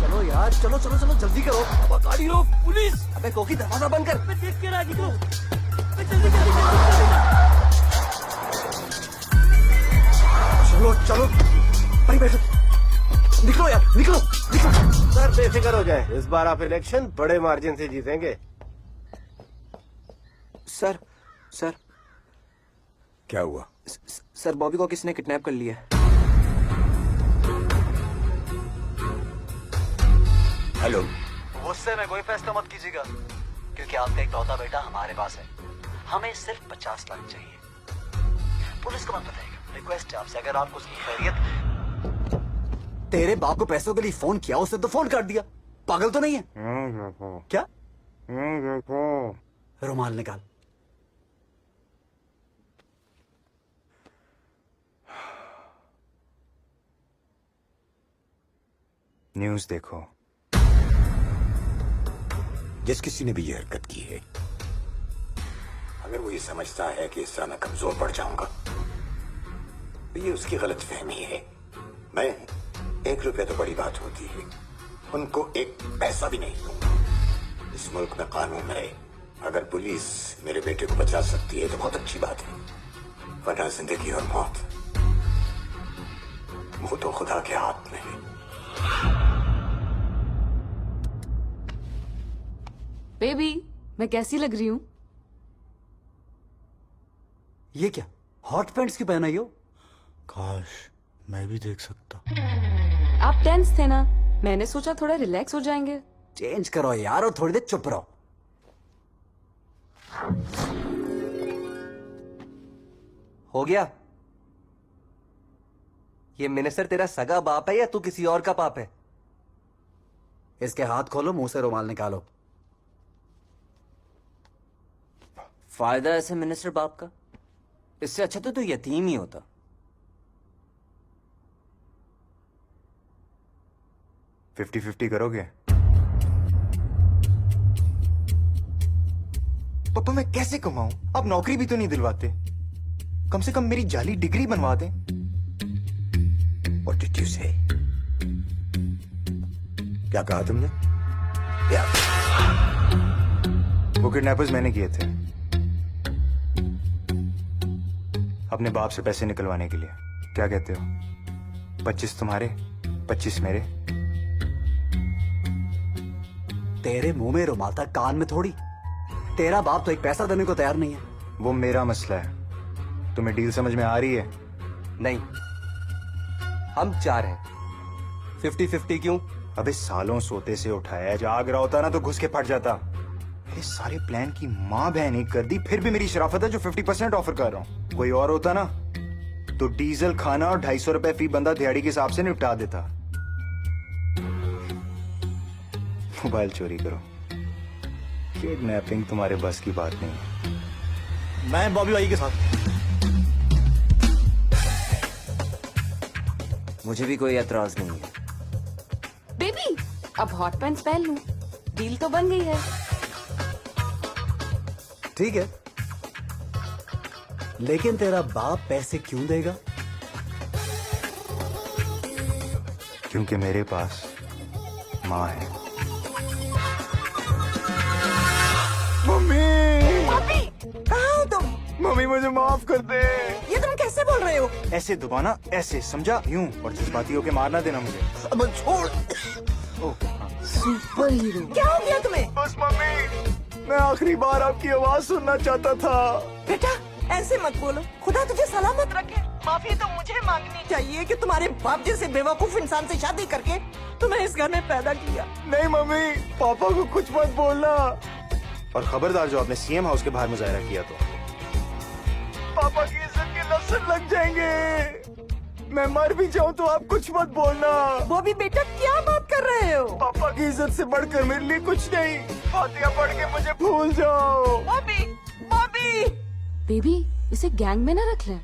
चलो यार, चलो चलो चलो, जल्दी करो। गाड़ी रोक, पुलिस। अबे कोकी दरवाजा बंद कर। अबे देख के रहा, निकलो। जल्दी जल्दी जल्दी। चलो चलो, भाई बैठो। निकलो यार, निकलो निकलो। सर बेफिक्र हो जाए, इस बार आप इलेक्शन बड़े मार्जिन से जीतेंगे। सर सर क्या हुआ? सर बॉबी को किसने किडनैप कर लिया? हेलो। गुस्से में कोई फैसला मत कीजिएगा, क्योंकि आपका इकलौता बेटा हमारे पास है। हमें सिर्फ 50 लाख चाहिए। पुलिस को मत बताइएगा, रिक्वेस्ट है आपसे, अगर आपको उसकी खैरियत तेरे बाप को पैसों के लिए फोन किया, उसने तो फोन काट दिया। पागल तो नहीं है क्या? रुमाल निकाल। न्यूज़ देखो। जिस किसी ने भी ये हरकत की है, अगर वो ये समझता है कि इससे मैं कमजोर पड़ जाऊंगा, तो ये उसकी गलत फहमी है। मैं 1 रुपया तो बड़ी बात होती है, उनको 1 पैसा भी नहीं दूंगा। इस मुल्क में कानून है, अगर पुलिस मेरे बेटे को बचा सकती है तो बहुत अच्छी बात है, वरना जिंदगी और मौत वो तो खुदा के हाथ में है। बेबी, मैं कैसी लग रही हूँ? ये क्या हॉट पैंट्स की पहनाई हो? काश मैं भी देख सकता। आप टेंस थे ना, मैंने सोचा थोड़ा रिलैक्स हो जाएंगे। चेंज करो यार और थोड़ी देर चुप रहो। हो गया? ये मिनिस्टर तेरा सगा बाप है या तू किसी और का बाप है? इसके हाथ खोलो, मुंह से रुमाल निकालो। फायदा ऐसे मिनिस्टर बाप का, इससे अच्छा तो तू यतीम ही होता। फिफ्टी 50 करोगे? पापा मैं कैसे कमाऊं? आप नौकरी भी तो नहीं दिलवाते, कम से कम मेरी जाली डिग्री बनवा दें। What did you say? क्या कहा तुमने? वो किडनैपर्स मैंने किए थे, अपने बाप से पैसे निकलवाने के लिए। क्या कहते हो? 25 तुम्हारे, 25 मेरे। तेरे मुंह में रुमाल था, कान में थोड़ी। तेरा बाप तो 1 पैसा देने को तैयार नहीं है। वो मेरा मसला है, तुम्हें डील समझ में आ रही है? नहीं, हम 4 हैं। 50-50 क्यों? अबे सालों सोते से उठाया, जाग रहा होता ना तो घुस के फट जाता। मेरे सारे प्लान की माँ बहन एक कर दी, फिर भी मेरी शराफत है जो 50% ऑफर कर रहा हूँ। कोई और होता ना तो डीजल, खाना और 250 रुपए फी बंदा दिहाड़ी के हिसाब से निपटा देता। मोबाइल चोरी करो, किडनैपिंग तुम्हारे बस की बात नहीं है। मैं बॉबी भाई के साथ। मुझे भी कोई एतराज नहीं है। बेबी, अब हॉट पैंट्स पहन लूं, डील तो बन गई है। ठीक है, लेकिन तेरा बाप पैसे क्यों देगा? क्योंकि मेरे पास माँ है। मम्मी, कहाँ हो तुम? मम्मी मुझे माफ कर दे। ये तुम कैसे बोल रहे हो? ऐसे दबाना, ऐसे समझा, यूं, और जज्बाती होके मारना देना मुझे। अब छोड़। Super hero. क्या हो गया तुम्हें? बस मम्मी, मैं आखिरी बार आपकी आवाज सुनना चाहता था। बेटा ऐसे मत बोलो, खुदा तुझे सलामत रखे। माफी तो मुझे मांगनी चाहिए कि तुम्हारे बाप जैसे बेवकूफ इंसान से शादी करके तुम्हें इस घर में पैदा किया। नहीं मम्मी, पापा को कुछ मत बोलना, और खबरदार जो आपने सीएम हाउस के बाहर मुजाहरा किया तो पापा की इज्जत के लफ्ज़ लग जाएंगे। मैं मर भी जाऊं तो आप कुछ मत बोलना। बॉबी बेटा क्या बात कर रहे हो? पापा की इज्जत से बढ़कर मेरे लिए कुछ नहीं। फातिहा पढ़ के मुझे भूल जाओ। बॉबी, बॉबी। बेबी, इसे गैंग में ना रख लें।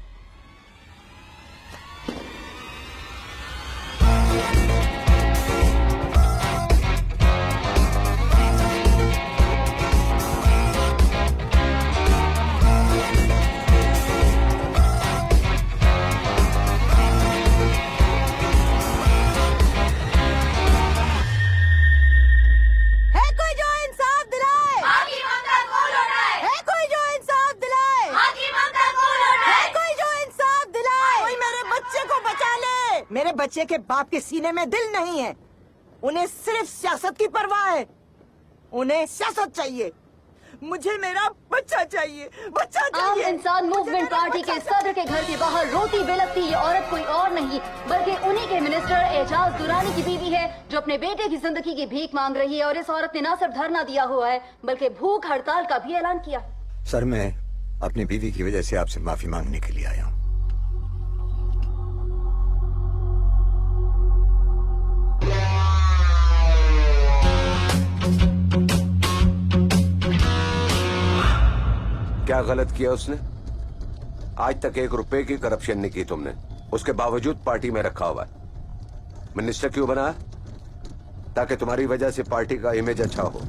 मेरे बच्चे के बाप के सीने में दिल नहीं है, उन्हें सिर्फ सियासत की परवाह है। उन्हें सियासत चाहिए, मुझे मेरा बच्चा चाहिए, बच्चा चाहिए। आम इंसान मूवमेंट पार्टी के सदर के घर के बाहर रोती बिलखती ये औरत कोई और नहीं बल्कि उन्हीं के मिनिस्टर एजाज दुरानी की बीवी है, जो अपने बेटे की जिंदगी की भीख मांग रही है। और इस औरत ने न सिर्फ धरना दिया हुआ है बल्कि भूख हड़ताल का भी ऐलान किया। सर, मैं अपनी बीवी की वजह से आपसे माफी मांगने के लिए आया हूँ। क्या गलत किया उसने? आज तक 1 रुपए की करप्शन नहीं की तुमने, उसके बावजूद पार्टी में रखा हुआ है। मिनिस्टर क्यों बनाया? ताकि तुम्हारी वजह से पार्टी का इमेज अच्छा हो।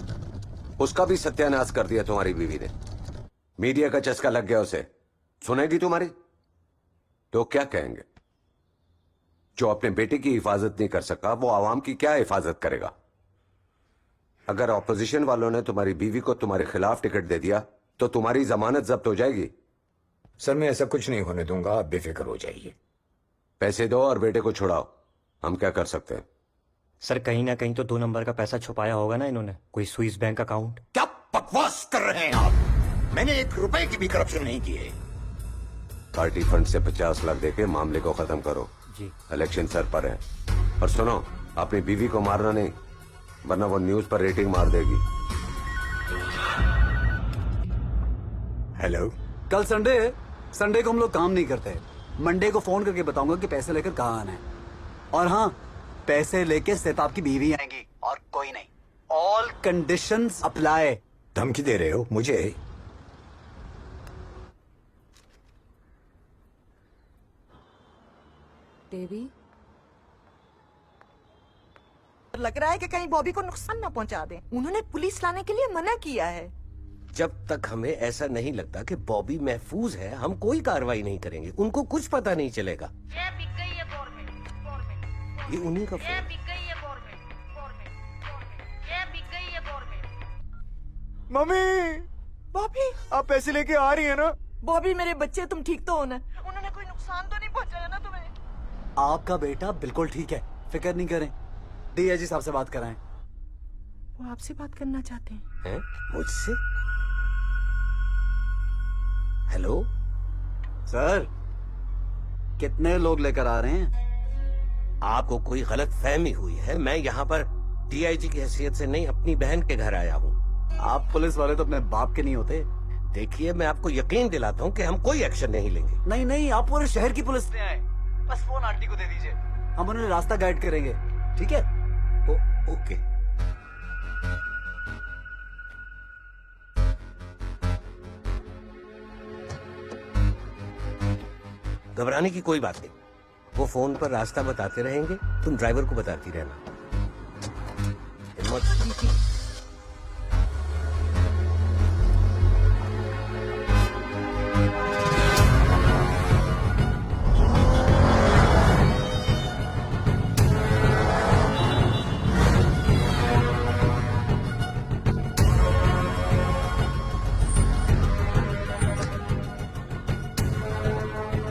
उसका भी सत्यानाश कर दिया तुम्हारी बीवी ने। मीडिया का चस्का लग गया उसे। सुनेगी तुम्हारी तो क्या कहेंगे? जो अपने बेटे की हिफाजत नहीं कर सका वो आवाम की क्या हिफाजत करेगा? अगर ऑपोजिशन वालों ने तुम्हारी बीवी को तुम्हारे खिलाफ टिकट दे दिया तो तुम्हारी जमानत जब्त हो जाएगी। सर मैं ऐसा कुछ नहीं होने दूंगा, आप बेफिक्र हो जाइए। पैसे दो और बेटे को छुड़ाओ, हम क्या कर सकते हैं? सर कहीं ना कहीं तो 2 नंबर का पैसा छुपाया होगा ना इन्होंने, कोई स्विस बैंक अकाउंट। क्या बकवास कर रहे हैं आप? मैंने 1 रुपए की भी करप्शन नहीं की है। पार्टी फंड से 50 लाख देके मामले को खत्म करो जी। इलेक्शन सर पर है। और सुनो, अपनी बीवी को मारना नहीं, वरना वो न्यूज पर रेटिंग मार देगी। हेलो, कल संडे है, संडे को हम लोग काम नहीं करते। मंडे को फोन करके बताऊंगा कि पैसे लेकर कहाँ आना है। और हाँ, पैसे लेके सिर्फ आपकी बीवी आएंगी और कोई नहीं। All conditions apply. धमकी दे रहे हो मुझे? बेबी लग रहा है कि कहीं बॉबी को नुकसान न पहुंचा दें। उन्होंने पुलिस लाने के लिए मना किया है। जब तक हमें ऐसा नहीं लगता कि बॉबी महफूज है, हम कोई कार्रवाई नहीं करेंगे। उनको कुछ पता नहीं चलेगा। ये बिक गई है गवर्नमेंट। ये उन्हीं का फोन। ये बिक गई है गवर्नमेंट। ये बिक गई है गवर्नमेंट। मम्मी, बॉबी, आप पैसे लेके आ रही है ना? बॉबी मेरे बच्चे, तुम ठीक तो हो ना? उन्होंने कोई नुकसान तो नहीं पहुंचाया ना तुम्हें? आपका बेटा बिल्कुल ठीक है, फिक्र नहीं करें। डीआईजी साहब से बात कराएं। वो आपसे बात करना चाहते हैं। मुझसे? हेलो सर, कितने लोग लेकर आ रहे हैं? आपको कोई गलत फहमी हुई है। मैं यहाँ पर डीआईजी की हैसियत से नहीं, अपनी बहन के घर आया हूँ। आप पुलिस वाले तो अपने बाप के नहीं होते। देखिए, मैं आपको यकीन दिलाता हूँ कि हम कोई एक्शन नहीं लेंगे। नहीं नहीं, आप पूरे शहर की पुलिस ले आए। बस फोन आंटी को दे दीजिए, हम उन्हें रास्ता गाइड करेंगे। ठीक है? ओके। घबराने की कोई बात नहीं, वो फोन पर रास्ता बताते रहेंगे, तुम ड्राइवर को बताती रहना। हिम्मत।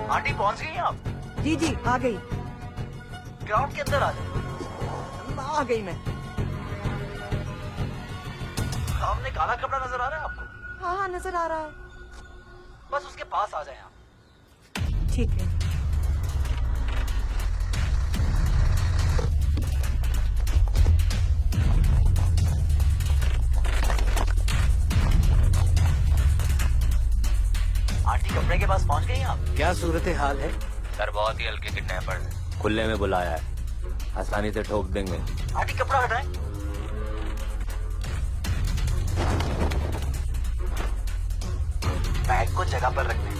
आंटी पहुंच गई आप? जी जी, आ गई। ग्राउंड के अंदर आ जाओ। आ गई मैं। सामने काला कपड़ा नजर आ रहा है आपको? हाँ हाँ, नजर आ रहा है। बस उसके पास आ जाए आप। ठीक है। आंटी कपड़े के पास पहुंच गई आप? क्या सूरत हाल है? सर बहुत ही हल्के किडनैपर है, खुले में बुलाया है, आसानी से ठोक देंगे। आंटी कपड़ा हटाएं। बैग को जगह पर रख दें।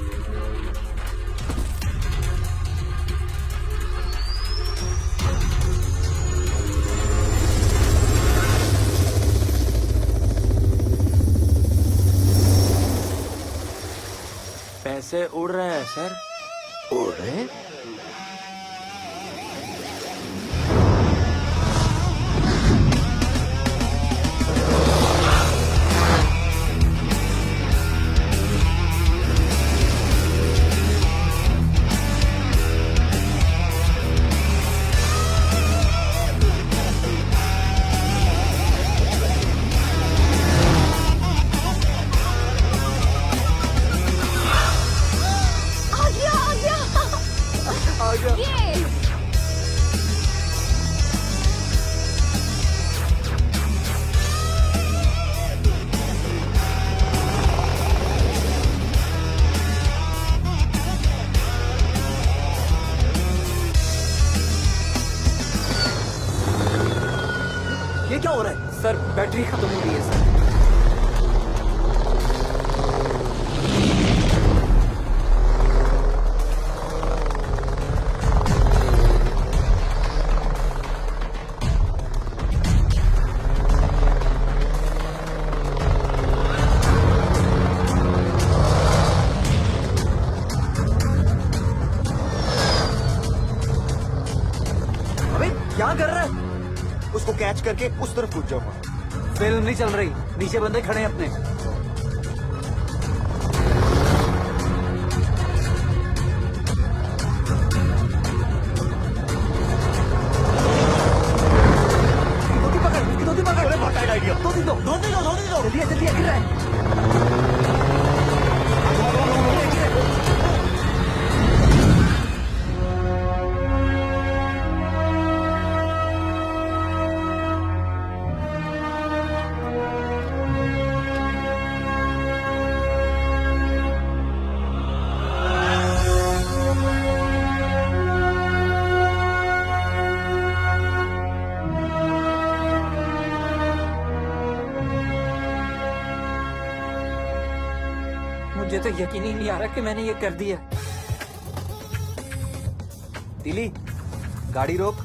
पैसे उड़ रहे हैं सर। उड़ रहे हैं? ये क्या हो रहा है? सर बैटरी खत्म हो रही है सर। कैच करके उस तरफ कूद जाऊंगा। फिल्म नहीं चल रही, नीचे बंदे खड़े हैं अपने। जल्दी गिर रहा है। मुझे तो यकीन ही नहीं आ रहा कि मैंने ये कर दिया। तिली, गाड़ी रोक।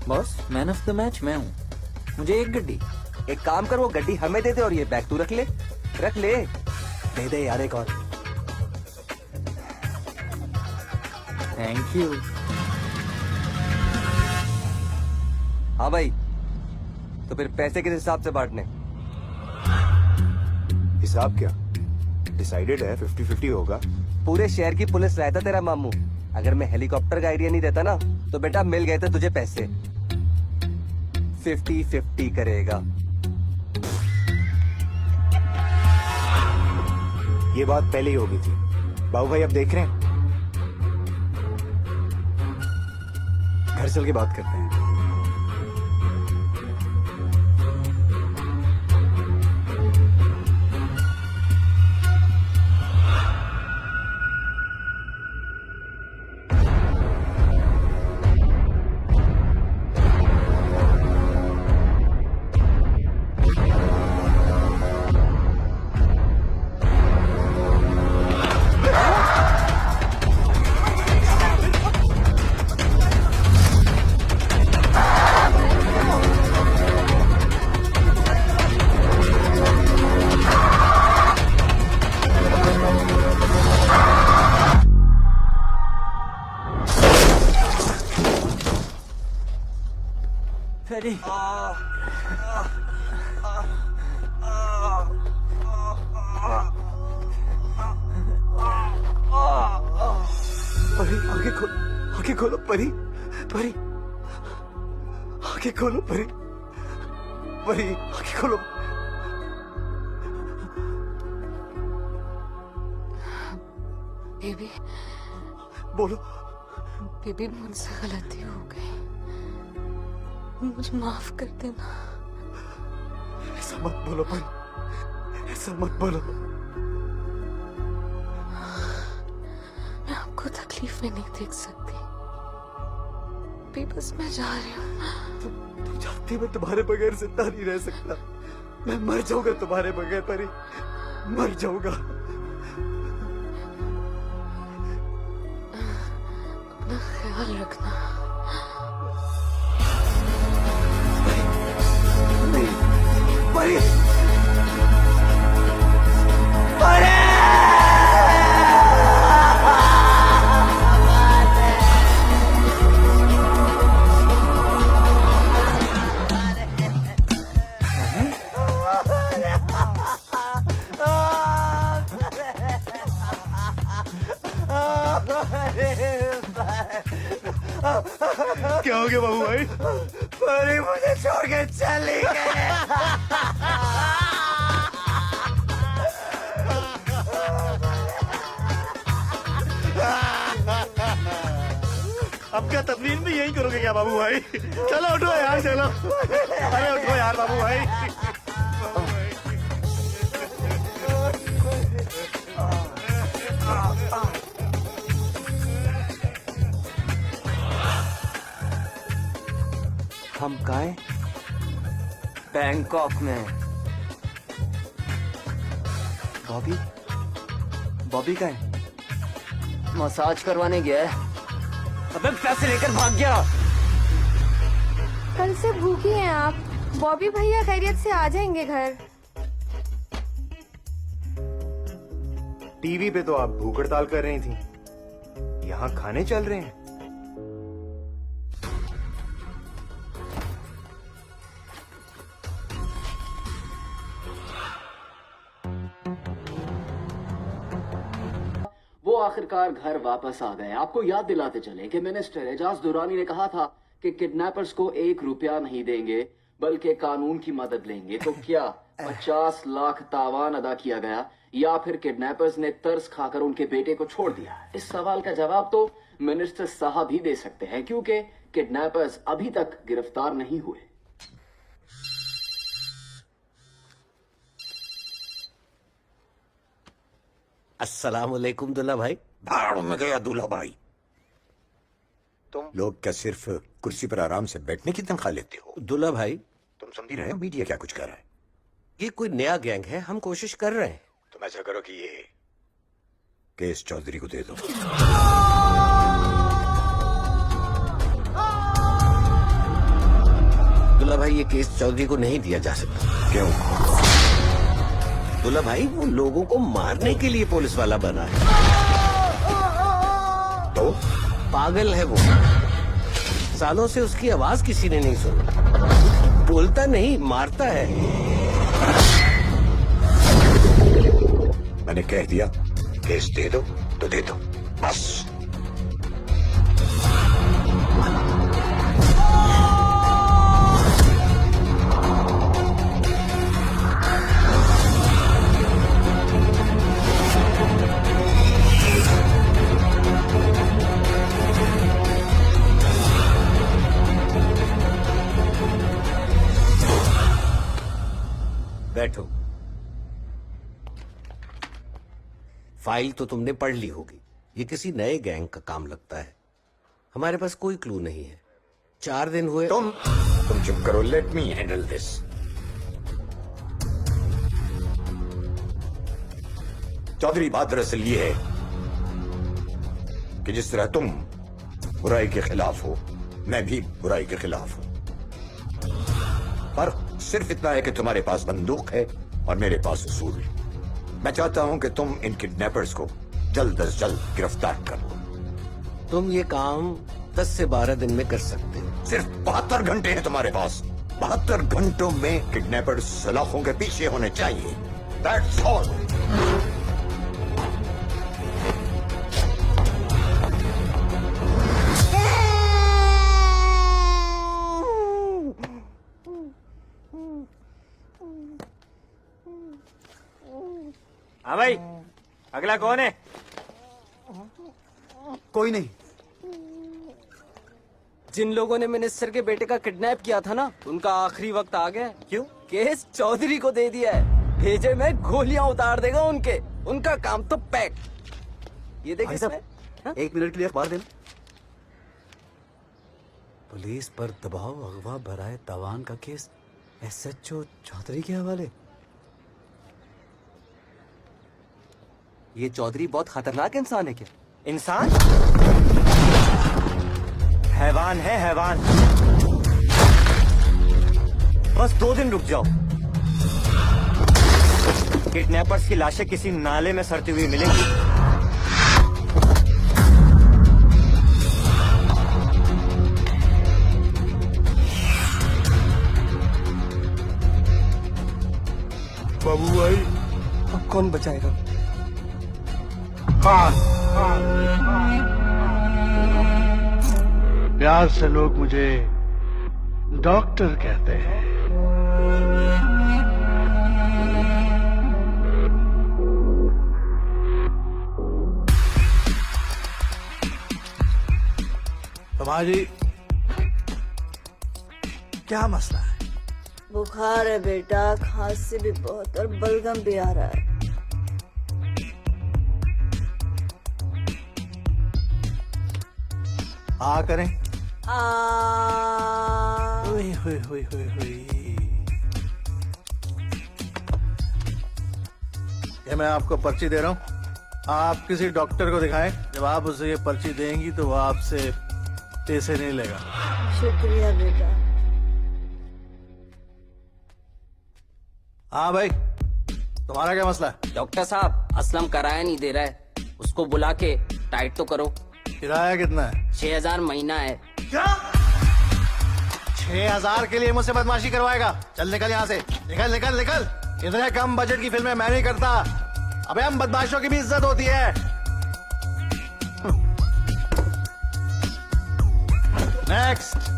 Boss, man of the match मैं हूँ, मुझे एक गड्डी। एक काम कर, वो गड्डी हमें दे दे और ये बैग तू रख ले। रख ले। दे दे यार एक और। Thank you. हाँ भाई, तो फिर पैसे किस हिसाब से बांटने? हिसाब क्या? डिसाइडेड है, 50-50 होगा। पूरे शहर की पुलिस रहता तेरा मामू। अगर मैं हेलीकॉप्टर का आइडिया नहीं देता ना, तो बेटा मिल गए थे तुझे पैसे। 50-50 करेगा। ये बात पहले ही हो गई थी। बाबू भाई अब देख रहे हैं, घर चल के बात करते हैं। फेरी, परी आंखें खोलो, आंखें खोलो परी, परी आंखें खोलो परी, परी आंखें खोलो। बेबी, बोलो। बेबी मुझसे गलती हो गई, मुझे माफ कर देना। ऐसा मत बोलो परी, ऐसा मत बोलो। मैं आपको तकलीफ में नहीं देख सकती। बस मैं जा रही हूँ। तुम जानती मैं तुम्हारे बगैर जिंदा नहीं रह सकता। मैं मर जाऊंगा तुम्हारे बगैर परी, मर जाऊंगा। अपना ख्याल रखना। परी, क्या हो गया बाबू भाई? परी मुझे छोड़ के चली गई। अब क्या तदवीर में यही करोगे क्या बाबू भाई? चलो उठो यार, चलो। अरे उठो यार बाबू भाई। हम कहाँ हैं? बैंकॉक में। बॉबी, बॉबी कहाँ है? मसाज करवाने गया है। अबे पैसे लेकर भाग गया। कल से भूखी हैं आप। बॉबी भैया खैरियत से आ जाएंगे घर। टीवी पे तो आप भूख हड़ताल कर रही थी, यहाँ खाने चल रहे हैं। आखिरकार घर वापस आ गए। आपको याद दिलाते चले कि मिनिस्टर एजाज दुरानी ने कहा था कि किडनैपर्स को 1 रुपया नहीं देंगे बल्कि कानून की मदद लेंगे। तो क्या 50 लाख तावान अदा किया गया या फिर किडनैपर्स ने तरस खाकर उनके बेटे को छोड़ दिया? इस सवाल का जवाब तो मिनिस्टर साहब ही दे सकते हैं, क्योंकि किडनैपर्स अभी तक गिरफ्तार नहीं हुए। अस्सलाम वालेकुम दुल्ला भाई। भाड़ में गया दूल्हा भाई। तुम लोग क्या सिर्फ कुर्सी पर आराम से बैठने की तनख्वाह लेते हो? दुल्ला भाई, तुम समझ रहे हो मीडिया क्या कुछ कर रहा है? ये कोई नया गैंग है, हम कोशिश कर रहे हैं। तुम ऐसा करो कि ये केस चौधरी को दे दो। दुल्ला भाई, ये केस चौधरी को नहीं दिया जा सकता। क्यों? दुल्ला भाई, वो लोगों को मारने के लिए पुलिस वाला बना है। तो पागल है वो। सालों से उसकी आवाज किसी ने नहीं सुनी। बोलता नहीं, मारता है। मैंने कह दिया केस दे दो तो दे दो, बस। बैठो। फाइल तो तुमने पढ़ ली होगी। ये किसी नए गैंग का काम लगता है। हमारे पास कोई क्लू नहीं है। 4 दिन हुए। तुम चुप करो, let me handle this. Chaudhary बात दरअसल ये है कि जिस तरह तुम बुराई के खिलाफ हो, मैं भी बुराई के खिलाफ हूं। फर्क सिर्फ इतना है कि तुम्हारे पास बंदूक है और मेरे पास उसूल। मैं चाहता हूं कि तुम इन किडनैपर्स को जल्द अज जल्द गिरफ्तार करो। तुम ये काम 10 से 12 दिन में कर सकते हो। सिर्फ 72 घंटे हैं तुम्हारे पास। 72 घंटों में किडनैपर्स सलाखों के पीछे होने चाहिए। That's all. हाँ भाई, अगला कौन है? कोई नहीं। जिन लोगों ने मिनिस्टर के बेटे का किडनैप किया था ना, उनका आखिरी वक्त आ गया। क्यों? केस चौधरी को दे दिया है। भेजे में गोलियां उतार देगा उनके। उनका काम तो पैक। ये देख भाई इसमें। साहब, 1 मिनट के लिए अखबार देना। पुलिस पर दबाव, अगवा, बराए तावान का केस SHO चौधरी के हवाले। ये चौधरी बहुत खतरनाक इंसान है क्या? इंसान? हैवान है, हैवान। बस 2 दिन रुक जाओ। किडनैपर्स की लाशें किसी नाले में सड़ती हुई मिलेंगी। बाबू भाई, अब कौन बचाएगा? प्यार से लोग मुझे डॉक्टर कहते हैं। जी, क्या मसला है? बुखार है बेटा, खांसी भी बहुत और बलगम भी आ रहा है। करें। हुई हुई हुई हुई हुई। ये मैं आपको पर्ची दे रहा हूँ। आप किसी डॉक्टर को दिखाएं। जब आप उसे ये पर्ची देंगी तो वो आपसे पैसे नहीं लेगा। शुक्रिया बेटा। हाँ भाई, तुम्हारा क्या मसला है? डॉक्टर साहब, असलम किराया नहीं दे रहा है। उसको बुला के टाइट तो करो। किराया कितना है? 6000 महीना है। क्या? 6000 के लिए मुझसे बदमाशी करवाएगा? चल निकल यहाँ से। निकल निकल निकल। इतने कम बजट की फिल्में मैं नहीं करता। अबे हम बदमाशों की भी इज्जत होती है। नेक्स्ट।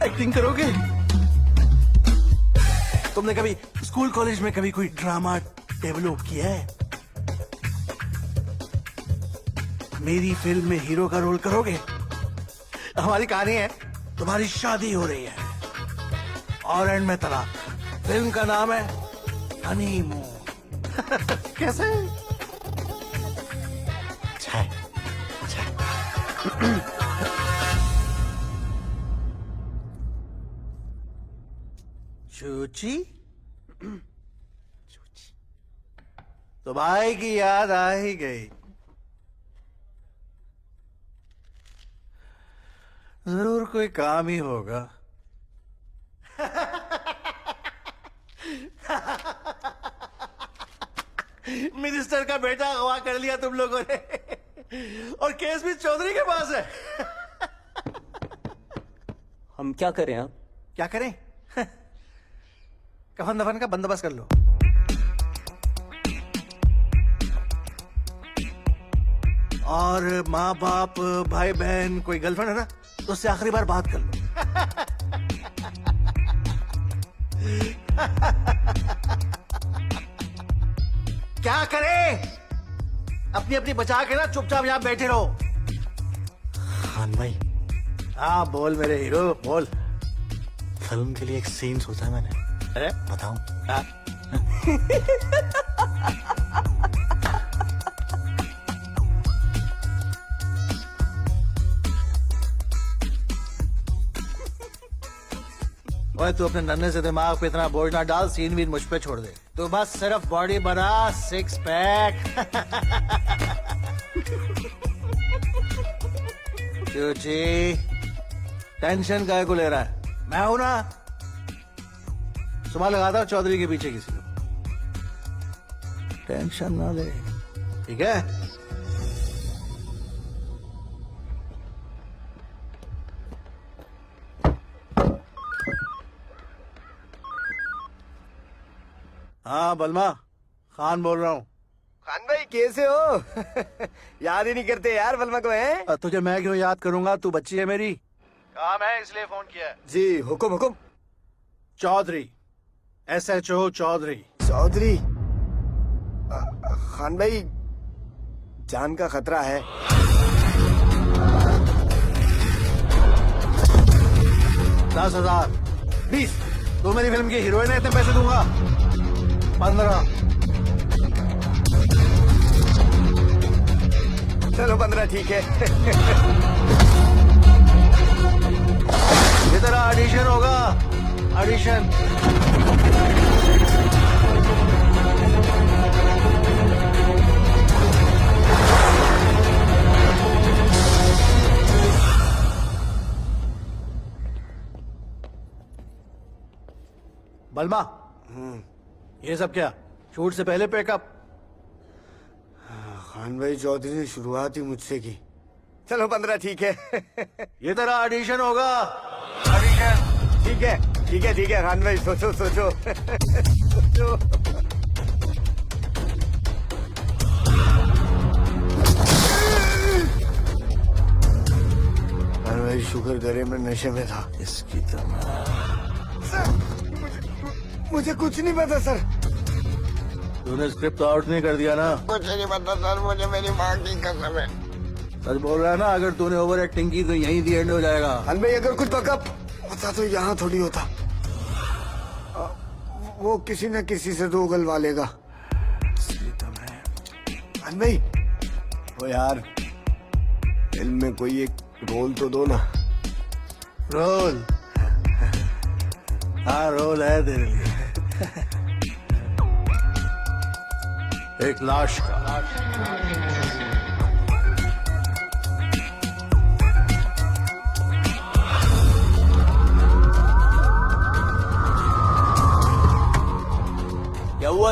एक्टिंग करोगे? तुमने कभी स्कूल कॉलेज में कभी कोई ड्रामा डेवलप किया है? मेरी फिल्म में हीरो का रोल करोगे? हमारी कहानी है, तुम्हारी शादी हो रही है और एंड में तलाक। फिल्म का नाम है हनीमून। कैसे? अच्छा चूची, तो भाई की याद आ ही गई। जरूर कोई काम ही होगा। मिनिस्टर का बेटा अगवा कर लिया तुम लोगों ने और केस भी चौधरी के पास है। हम क्या करें? आप क्या करें? कफन दफन का बंदोबस्त कर लो। और माँ बाप भाई बहन कोई गर्लफ्रेंड है ना, तो उससे आखिरी बार बात कर लो। क्या करें? अपनी अपनी बचा के ना चुपचाप यहां बैठे रहो। खान भाई। हाँ बोल मेरे हीरो बोल। फिल्म के लिए एक सीन सोचा है मैंने। अरे बताऊं? ओए तू अपने नन्हे से दिमाग पे इतना बोझ ना डाल, सीन भी मुझ पे छोड़ दे। तू बस सिर्फ बॉडी बना, 6 पैक। चूची, टेंशन काहे को ले रहा है? मैं हूं ना। सुबह लगाता हूं चौधरी के पीछे किसी को। टेंशन ना ले, ठीक है? हाँ बलमा, खान बोल रहा हूँ। खान भाई कैसे हो? याद ही नहीं करते यार बलमा को, हैं? तुझे मैं क्यों याद करूंगा, तू बच्ची है मेरी। काम है इसलिए फोन किया है। जी हुकुम हुकुम। चौधरी, SHO चौधरी। चौधरी? खान भाई जान का खतरा है। $10,000 20। तू मेरी फिल्म की हीरोइन है, इतने पैसे दूंगा। 15। चलो 15 ठीक है। ये तेरा ऑडिशन होगा, ऑडिशन। बलमा, ये सब क्या? शूट से पहले पैकअप? खान भाई चौधरी ने शुरुआत ही मुझसे की। चलो 15 ठीक है। ये तेरा ऑडिशन होगा, ऑडिशन। ठीक है ठीक है ठीक है खान भाई, सोचो सोचो। सोचो। खान भाई शुक्र करे मैं नशे में था। इसकी तो मुझे कुछ नहीं पता सर। तूने स्क्रिप्ट आउट नहीं कर दिया ना? कुछ नहीं पता सर, मुझे मेरी माँ की कसम है। सच बोल रहा है ना? अगर तूने ओवर एक्टिंग की तो यहीं दी एंड हो जाएगा। खान भाई अगर कुछ पका होता तो यहाँ थोड़ी होता। वो किसी न किसी से तो उगलवा लेगा। खान भाई वो यार फिल्म में कोई एक रोल तो दो ना। रोल? हाँ रोल है तेरे लिए। एक लाश का।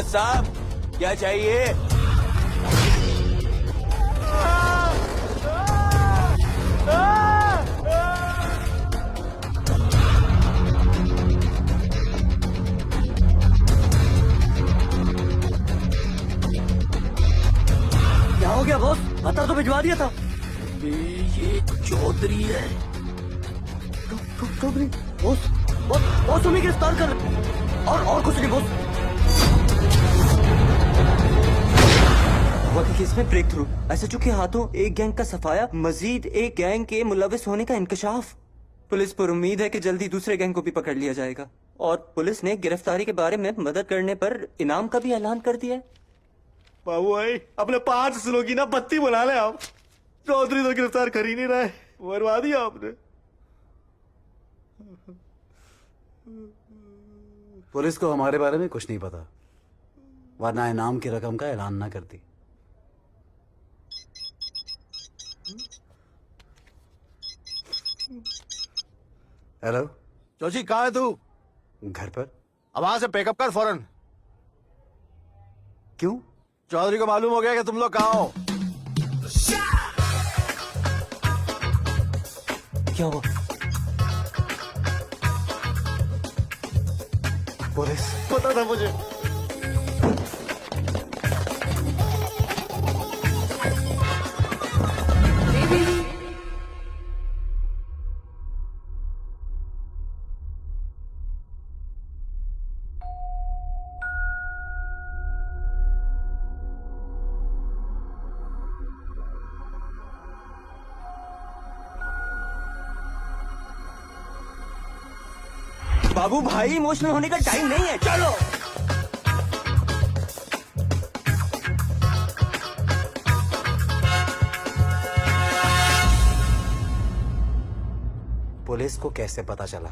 जज साहब क्या चाहिए? क्या हो गया बॉस? पता तो भिजवा दिया था। ये चौधरी है। चौधरी बॉस बॉस बॉस तुम्हें गिरफ्तार कर और कुछ नहीं बॉस। वकी केस में ब्रेक थ्रू, एसएचओ के हाथों एक गैंग का सफाया, मजीद एक गैंग के मुलविस होने का इंकशाफ। पुलिस पर उम्मीद है कि जल्दी दूसरे गैंग को भी पकड़ लिया जाएगा और पुलिस ने गिरफ्तारी के बारे में मदद करने पर इनाम का भी ऐलान कर दिया है। बाबू भाई अपने 5 जिलों की ना बत्ती बना ले आप। चौधरी तो गिरफ्तार कर ही नहीं रहे, बर्बाद दिया आपने। पुलिस को हमारे बारे में कुछ नहीं पता, वरना इनाम की रकम का ऐलान ना करती। हेलो जोशी, कहाँ है तू? घर पर। अब वहां से पैकअप कर फौरन। क्यों? चौधरी को मालूम हो गया कि तुम लोग कहाँ हो। क्या हुआ? पुलिस। पता था मुझे। बाबू भाई इमोशनल होने का टाइम नहीं है, चलो। पुलिस को कैसे पता चला?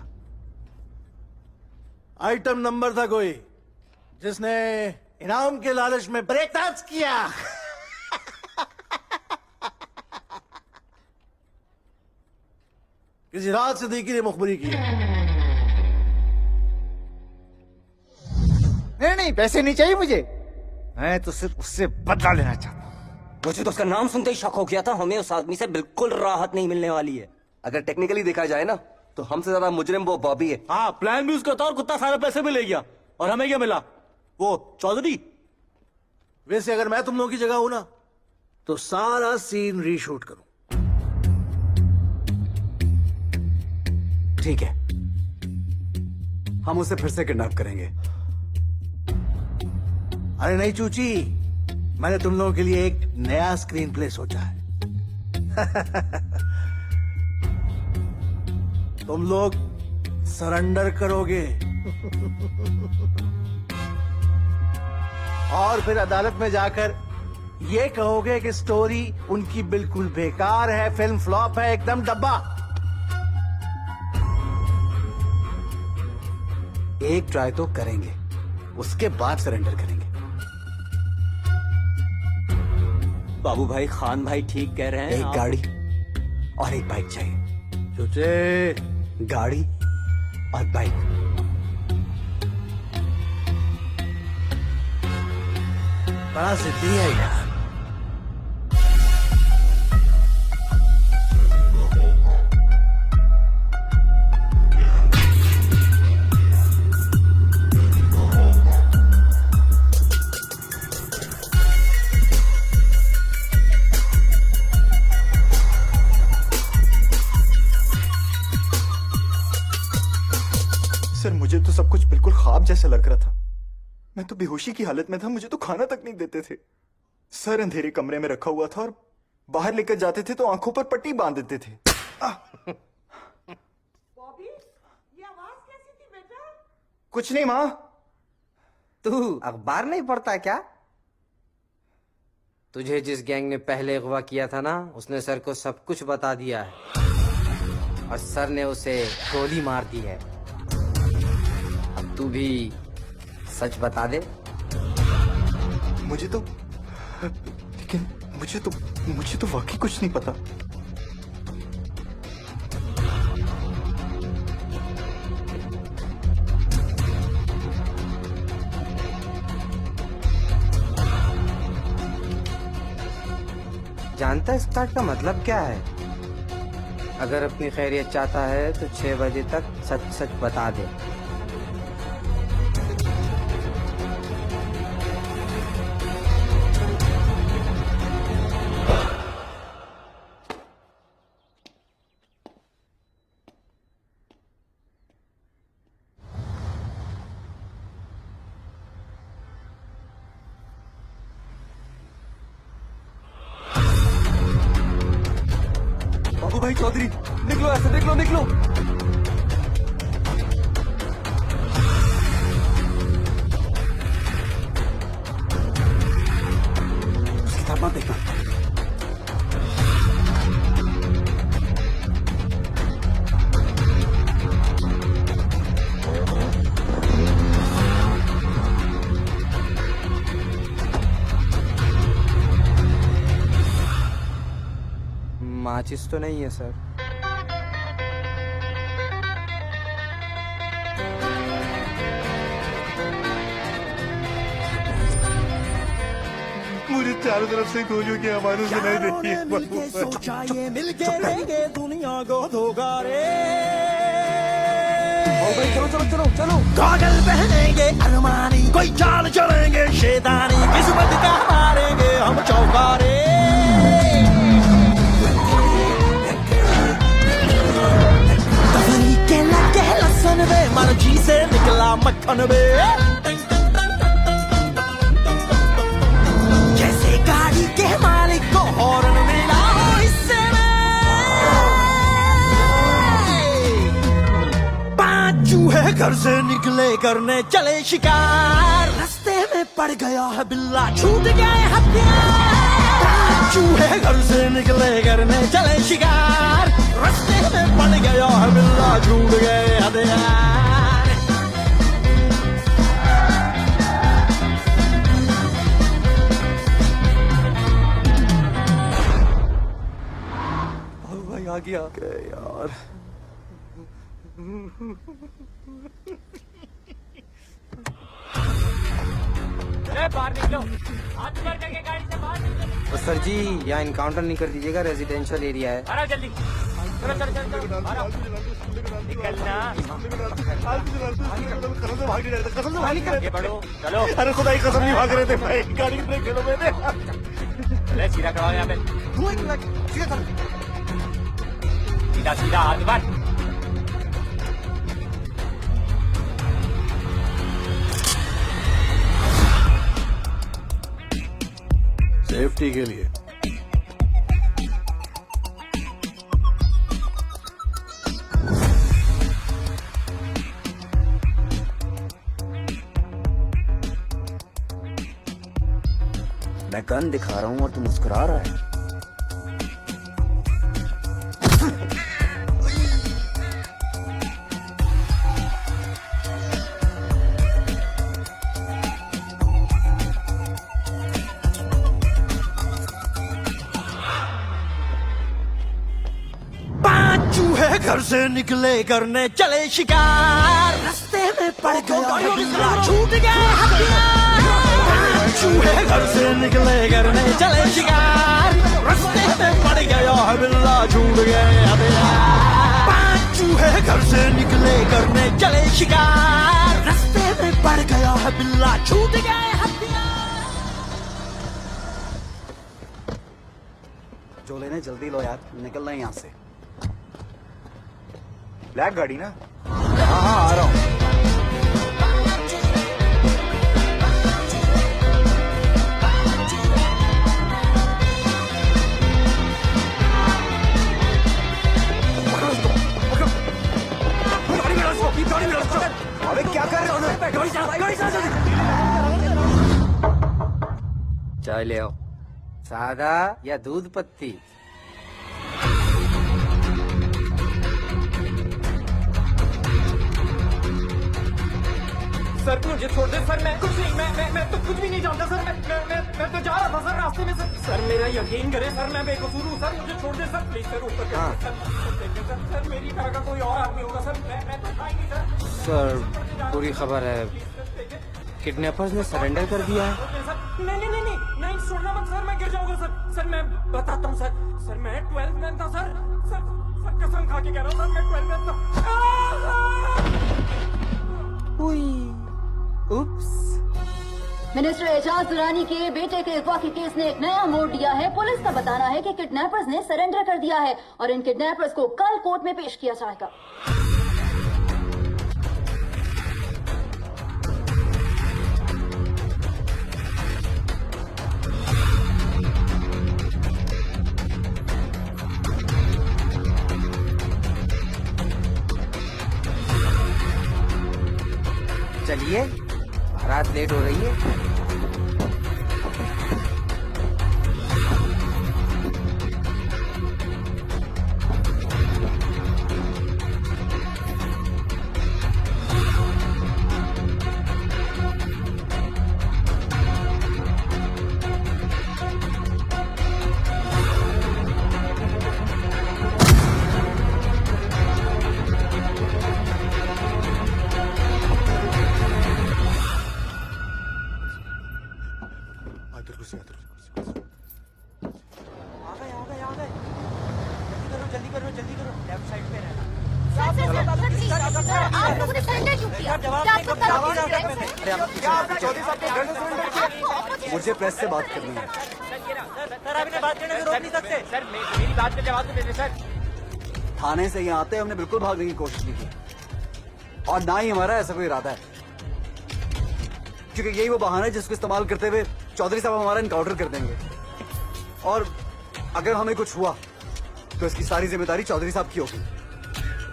आइटम नंबर था कोई जिसने इनाम के लालच में ब्रेक डांस किया। किसी रात सिद्दीकी ने मुखबरी की। नहीं, पैसे नहीं चाहिए मुझे, मैं तो सिर्फ उससे बदला लेना चाहता हूँ। मुझे तो उसका नाम सुनते ही शक हो गया था, हमें उस आदमी से बिल्कुल राहत नहीं मिलने वाली है। अगर टेक्निकली देखा जाए ना तो हमसे ज्यादा मुजरिम वो बॉबी है। हाँ, प्लान भी उसका था और कुत्ता सारे पैसे भी ले गया। और हमें क्या मिला? वो चौधरी। वैसे अगर मैं तुम लोगों की जगह हूं ना तो सारा सीन रीशूट करूं। ठीक है, हम उसे फिर से किडनैप करेंगे। अरे नहीं चूची, मैंने तुम लोगों के लिए एक नया स्क्रीन प्ले सोचा है। तुम लोग सरेंडर करोगे और फिर अदालत में जाकर ये कहोगे कि स्टोरी उनकी बिल्कुल बेकार है, फिल्म फ्लॉप है, एकदम डब्बा। एक ट्राई तो करेंगे, उसके बाद सरेंडर करेंगे। बाबू भाई, खान भाई ठीक कह रहे हैं। एक गाड़ी और एक बाइक चाहिए। चूचे, गाड़ी और बाइक। बड़ा सिद्धि है यार। सर, मुझे तो सब कुछ बिल्कुल ख्वाब जैसा लग रहा था। मैं तो बेहोशी की हालत में था, मुझे तो खाना तक नहीं देते थे। सर अंधेरे कमरे में रखा हुआ था और बाहर लेकर जाते थे तो आंखों पर पट्टी बांध देते थे। बॉबी, ये आवाज कैसी थी बेटा? कुछ नहीं माँ। तू अखबार नहीं पढ़ता क्या? तुझे जिस गैंग ने पहले अगवा किया था ना, उसने सर को सब कुछ बता दिया है और सर ने उसे गोली मार दी है। अब तू भी सच बता दे। मुझे तो लेकिन मुझे तो वाकई कुछ नहीं पता। जानता है इस कार्ड का मतलब क्या है? अगर अपनी खैरियत चाहता है तो 6 बजे तक सच सच बता दे। बाबू भाई चौधरी, निकलो ऐसे, निकलो निकलो। उसकी तरफ मत देखना। माचिस तो नहीं है सर। मुझे चारों तरफ से गोलियों की आवाज़ें सुनाई देती है। सोचा ये मिलके रहेंगे दुनिया को धोखा रे। चलो चलो चलो चलो। गॉगल पहनेंगे अरमानी, कोई चाल चलेंगे शैतानी, किस्मत का मारेंगे हम चौकारे। तफरी के लगे लसन वे, मर्जी से निकला मक्खन वे। जैसे गाड़ी के मालिक को हॉर्न मिला हो इससे चूहे घर से निकले करने चले शिकार, रास्ते में पड़ गया है बिल्ला, छूट गए हथियार। चूहे घर से निकले करने चले शिकार, रास्ते में पड़ गया है बिल्ला, छूट गए हथियार। भाई आ गया यार। बाहर निकलो, हाथ ऊपर करके गाड़ी से बाहर निकलो। तो सर जी यहाँ इनकाउंटर नहीं कर दीजिएगा, रेजिडेंशियल एरिया है। आ जल्दी, चलो चलो चलो चलो, निकलना। ये बढ़ो, चलो। अरे खुदा की कसम नहीं भाग रहे थे भाई, गाड़ी की ब्रेक फेल मैंने। चले सीधा कराओ यहाँ पे, सीधा सीधा हाथ बार। सेफ्टी के लिए। मैं गन दिखा रहा हूं और तू मुस्कुरा रहा है। घर से निकले करने चले शिकार, रास्ते में पड़ गया है बिल्ला, छूट गए हथियार। चूहे घर से निकले करने चले शिकार, रास्ते में पड़ गया है बिल्ला, छूट गए हथियार। 5 चूहे घर से निकले करने चले शिकार, रास्ते में पड़ गया है बिल्ला, छूट गए हथियार। जो लेने जल्दी लो यार, निकलना है यहाँ से। ब्लैक गाड़ी ना? हाँ हाँ आ रहा हूँ। अबे क्या कर रहे हो? चाय ले आओ, सादा या दूध पत्ती? सर मुझे छोड़ दे सर, मैं कुछ नहीं, मैं तो कुछ भी नहीं जानता सर। मैं तो जा रहा था सर रास्ते में सर मेरा यकीन करे सर, मैं बेकसूर हूँ सर, मुझे छोड़ दे सर प्लीज सर, ऊपर सर मेरी तरह का कोई और आदमी होगा सर, मैं तो था ही नहीं सर। सर बुरी खबर है, किडनैपर्स ने सरेंडर कर दिया है। नहीं छोड़ना मत सर, मैं गिर जाऊंगा सर। सर मैं बताता हूँ सर मैं 12 मैन था सर कसम खा के कह रहा हूँ सर मैं 12 मैन था। उप्स। मिनिस्टर एजाज दुरानी के बेटे के अगवा के केस ने एक नया मोड़ लिया है। पुलिस का बताना है कि किडनैपर्स ने सरेंडर कर दिया है और इन किडनैपर्स को कल कोर्ट में पेश किया जाएगा। चलिए, बारात लेट हो रही है। जल्दी करो लेफ्ट साइड पे रहना। आप लोगों ने सरेंडर क्यों किया? मुझे प्रेस से बात करनी है। सर आप इन्हें बात करने से रोक नहीं सकते। सर मेरी बात का जवाब तो दे दे सर। थाने से यहाँ आते हमने बिल्कुल भागने की कोशिश नहीं की और ना ही हमारा ऐसा कोई इरादा है, क्योंकि यही वो बहाना है जिसको इस्तेमाल करते हुए चौधरी साहब हमारा इनकाउंटर कर देंगे और अगर हमें कुछ हुआ तो इसकी सारी जिम्मेदारी चौधरी साहब की होगी।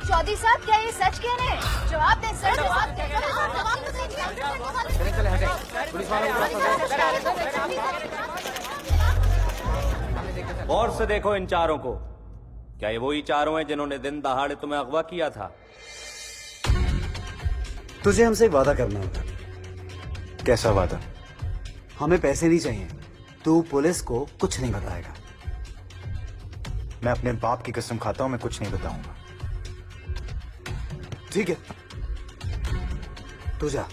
चौधरी साहब क्या ये सच कह रहे हैं? जवाब दें सर, जवाब दें। चले हटे, पुलिस वालों को गौर से देखो इन चारों को। क्या ये वही चारों हैं जिन्होंने दिन दहाड़े तुम्हें अगवा किया था? तुझे हमसे एक वादा करना होगा। कैसा वादा? हमें पैसे नहीं चाहिए, तू पुलिस को कुछ नहीं बताएगा। मैं अपने बाप की कसम खाता हूं, मैं कुछ नहीं बताऊंगा। ठीक है, तू जा।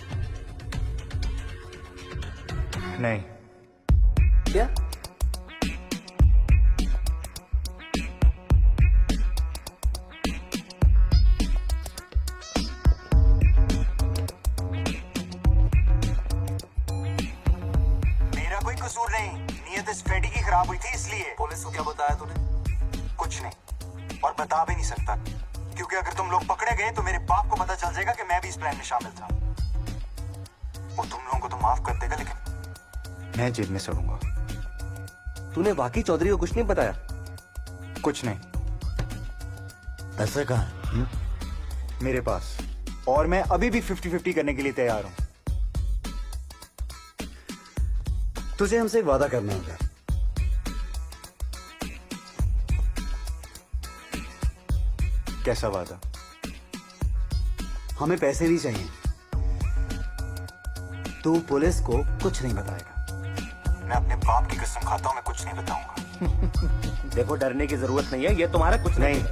नहीं। क्या? मेरा कोई कसूर नहीं, नीयत इस फेडी की खराब हुई थी इसलिए। पुलिस को क्या बताया तूने? कुछ नहीं, और बता भी नहीं सकता, क्योंकि अगर तुम लोग पकड़े गए तो मेरे बाप को पता चल जाएगा कि मैं भी इस प्लान में शामिल था। वो तुम लोगों को तो माफ कर देगा, लेकिन मैं जेल में सड़ूंगा। तूने वाकई चौधरी को कुछ नहीं बताया? कुछ नहीं। पैसे कहाँ? मेरे पास, और मैं अभी भी 50-50 करने के लिए तैयार हूं। तुझे हमसे एक वादा करना होगा। कैसा वादा? हमें पैसे नहीं चाहिए, तू पुलिस को कुछ नहीं बताएगा। मैं अपने बाप की कसम खाता हूं, मैं कुछ नहीं बताऊंगा। देखो डरने की जरूरत नहीं है, ये तुम्हारा कुछ नहीं।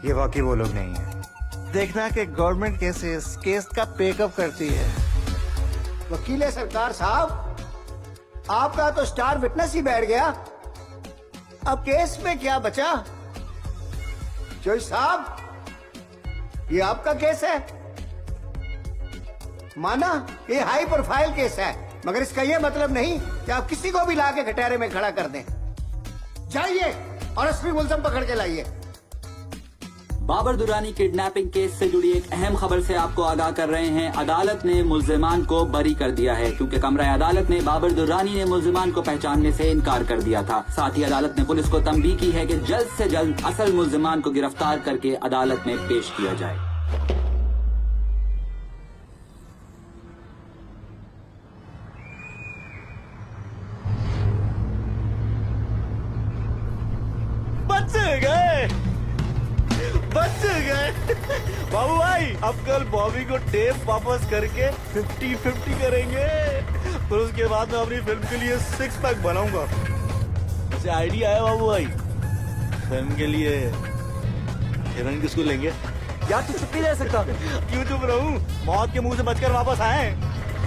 ये वाकई वो लोग नहीं है। देखना कि गवर्नमेंट कैसे इस केस का पेकअप करती है। वकील सरकार साहब, आपका तो स्टार विटनेस ही बैठ गया, अब केस में क्या बचा? जज साहब, ये आपका केस है, माना ये हाई प्रोफाइल केस है, मगर इसका ये मतलब नहीं कि आप किसी को भी लाके कटहरे में खड़ा कर दें। जाइए और असली मुलजिम पकड़ के लाइए। बाबर दुरानी किडनैपिंग केस से जुड़ी एक अहम खबर से आपको आगाह कर रहे हैं। अदालत ने मुल्जिमान को बरी कर दिया है, क्योंकि कमरा अदालत में बाबर दुरानी ने मुल्जिमान को पहचानने से इनकार कर दिया था। साथ ही अदालत ने पुलिस को तंबीह की है कि जल्द से जल्द असल मुल्जिमान को गिरफ्तार करके अदालत में पेश किया जाए। बच गए बाबू भाई। अब कल बॉबी को टेप वापस करके 50-50 करेंगे, फिर उसके बाद मैं अपनी फिल्म के लिए 6 पैक बनाऊंगा। मुझे आइडिया है बाबू भाई, फिल्म के लिए हीरोइन किसको लेंगे? यार तू चुप नहीं रह सकता। क्यों चुप रहूं? मौत के मुंह से बचकर वापस आए,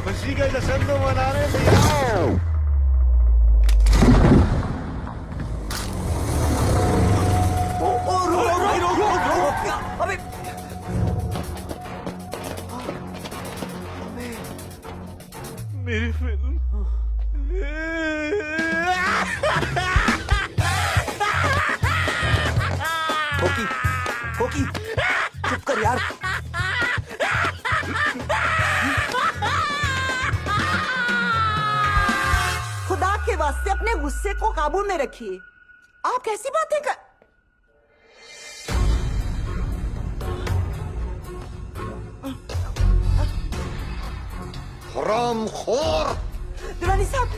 खुशी का जश्न तो मनाने दिया। चुप कर यार। खुदा के वास्ते अपने गुस्से को काबू में रखिए। आप कैसी बातें कर। हरामखोर, दुरानी साहब